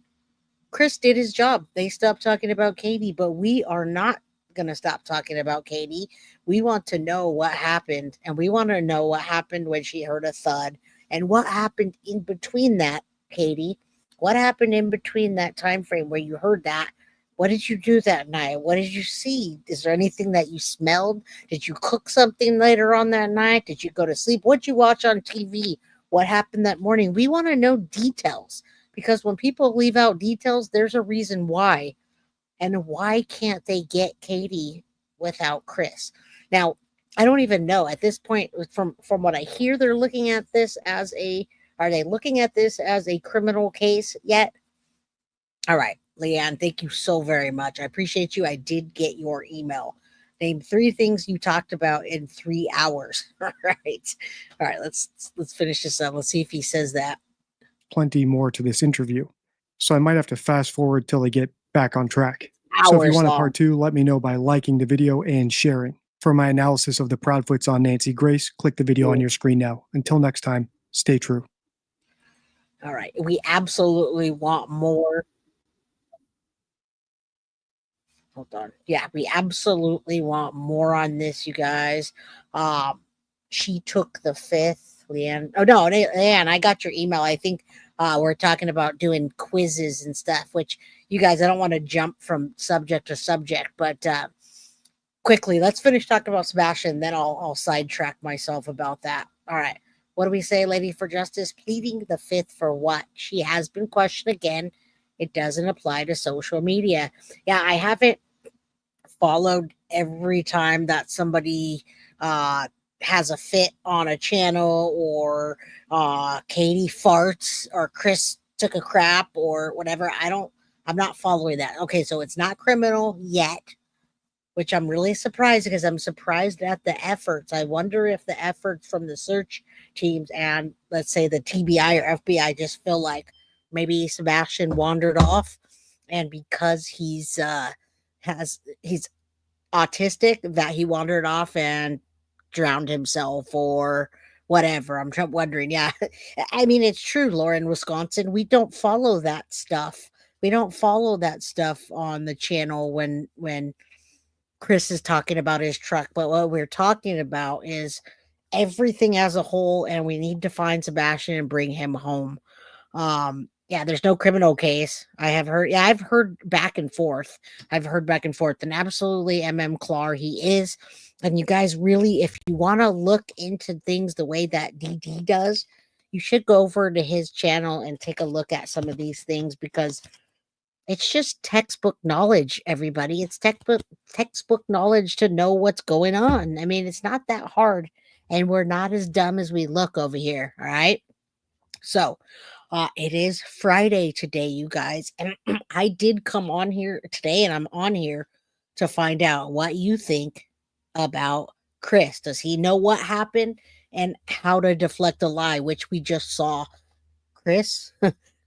Chris did his job. They stopped talking about Katie, but we are not going to stop talking about Katie. We want to know what happened, and we want to know what happened when she heard a thud, and what happened in between that, Katie. What happened in between that time frame where you heard that? What did you do that night? What did you see? Is there anything that you smelled? Did you cook something later on that night? Did you go to sleep? What'd you watch on TV? What happened that morning? We want to know details, because when people leave out details, there's a reason why. And why can't they get Katie without Chris? Now, I don't even know at this point, from what I hear, they're looking at this as are they looking at this as a criminal case yet? All right, Leanne, thank you so very much. I appreciate you. I did get your email. Name 3 things you talked about in 3 hours. All right. All right, let's finish this up. Let's see if he says that. plenty more to this interview. So I might have to fast forward till they get back on track. So if you Hours want a long. part 2, let me know by liking the video and sharing. For my analysis of the Proudfoots on Nancy Grace, click the video on your screen now. Until next time, stay true. All right. We absolutely want more. Hold on. Yeah, we absolutely want more on this, you guys. She took the 5th, Leanne. Oh, no, Leanne, I got your email. I think we're talking about doing quizzes and stuff, which you guys, I don't want to jump from subject to subject, but quickly, let's finish talking about Sebastian, then I'll sidetrack myself about that. All right. What do we say, Lady for Justice? Pleading the 5th for what? She has been questioned again. It doesn't apply to social media. Yeah, I haven't followed every time that somebody uh has a fit on a channel, or Katie farts, or Chris took a crap, or whatever. I'm not following that. Okay, so it's not criminal yet, which I'm really surprised, because I'm surprised at the efforts. I wonder if the efforts from the search teams and, let's say, the TBI or FBI just feel like maybe Sebastian wandered off, and because he's autistic, that he wandered off and drowned himself or whatever. I'm wondering. Yeah, I mean, it's true, Laura. In Wisconsin, we don't follow that stuff. We don't follow that stuff on the channel when Chris is talking about his truck. But what we're talking about is everything as a whole, and we need to find Sebastian and bring him home. Yeah, there's no criminal case. I've heard back and forth. I've heard back and forth, and absolutely Clar he is. And you guys, really, if you want to look into things the way that DD does, you should go over to his channel and take a look at some of these things, because it's just textbook knowledge, everybody. It's textbook knowledge to know what's going on. I mean, it's not that hard, and we're not as dumb as we look over here. All right. So, it is Friday today, you guys, and I did come on here today, and I'm on here to find out what you think about Chris. Does he know what happened and how to deflect a lie, which we just saw? Chris,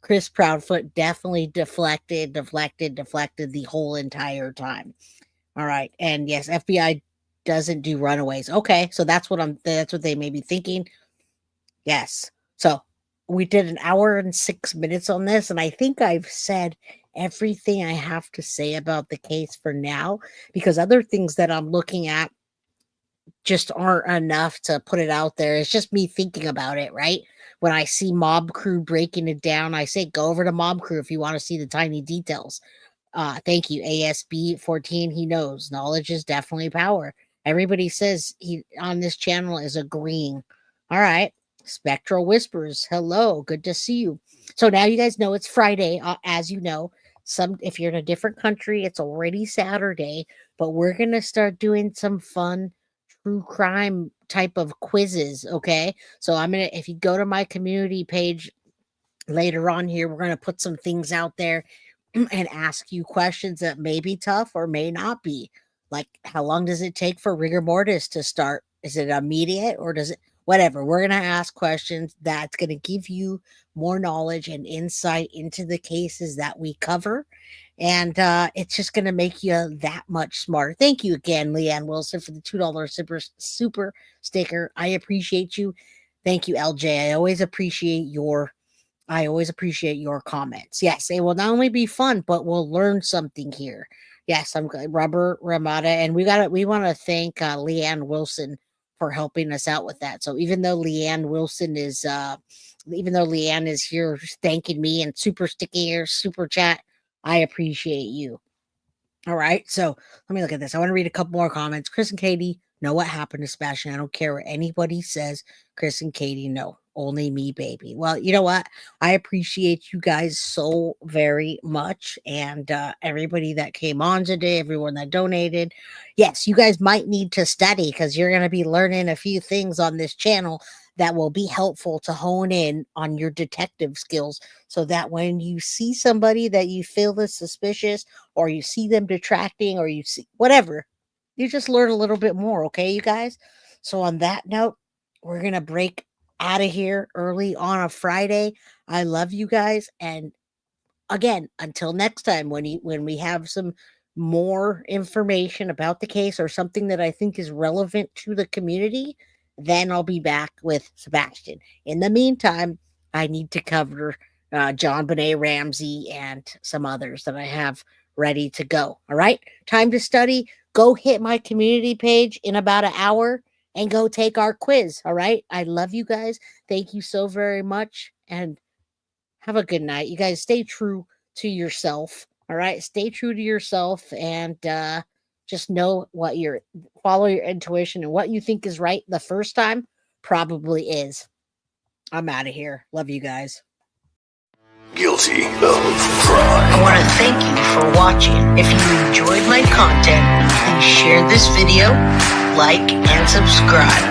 Chris Proudfoot definitely deflected the whole entire time. All right, and yes, FBI doesn't do runaways. Okay, so that's what they may be thinking. Yes, so we did an hour and 6 minutes on this, and I think I've said everything I have to say about the case for now, because other things that I'm looking at just aren't enough to put it out there. It's just me thinking about it, right? When I see Mob Crew breaking it down, I say go over to Mob Crew if you want to see the tiny details. Thank you, ASB 14. He knows knowledge is definitely power. Everybody says he on this channel is agreeing. All right. Spectral Whispers, hello, good to see you. So now you guys know it's Friday, as you know. If you're in a different country, it's already Saturday, but we're gonna start doing some fun true crime type of quizzes. Okay, so if you go to my community page later on here, we're gonna put some things out there and ask you questions that may be tough or may not be. Like, how long does it take for rigor mortis to start? Is it immediate, or does it, whatever? We're going to ask questions that's going to give you more knowledge and insight into the cases that we cover. And it's just going to make you that much smarter. Thank you again, Leanne Wilson, for the $2 super sticker. I appreciate you. Thank you, LJ. I always appreciate your comments. Yes, it will not only be fun, but we'll learn something here. Yes, I'm good. Robert Ramada, and we want to thank Leanne Wilson for helping us out with that. So even though Leanne is here thanking me and super sticky here, super chat, I appreciate you. All right, so let me look at this. I want to read a couple more comments. Chris and Katie know what happened to Sebastian. I don't care what anybody says. Chris and Katie know. Only me, baby. Well, you know what? I appreciate you guys so very much. And everybody that came on today, everyone that donated. Yes, you guys might need to study, because you're going to be learning a few things on this channel that will be helpful to hone in on your detective skills, so that when you see somebody that you feel is suspicious, or you see them detracting, or you see whatever, you just learn a little bit more. Okay, you guys? So on that note, we're going to break out of here early on a Friday. I love you guys. And again, until next time, when we have some more information about the case, or something that I think is relevant to the community, then I'll be back with Sebastian. In the meantime, I need to cover John Benet Ramsey and some others that I have ready to go. All right, time to study. Go hit my community page in about an hour and go take our quiz. All right, I love you guys. Thank you so very much, and have a good night. You guys stay true to yourself. All right, stay true to yourself, and just know follow your intuition, and what you think is right the first time probably is. I'm out of here. Love you guys. Guilty of I crime. want to thank you for watching. If you enjoyed my content, please share this video, like, and subscribe.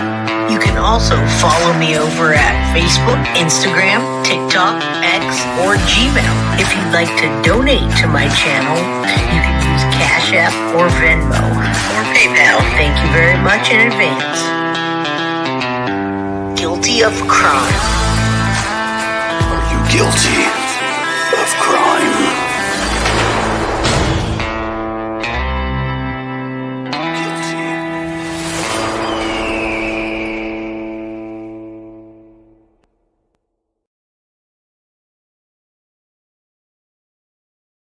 You can also follow me over at Facebook, Instagram, TikTok, X, or Gmail. If you'd like to donate to my channel, you can use Cash App or Venmo or PayPal. Thank you very much in advance. Guilty of crime. Are you guilty?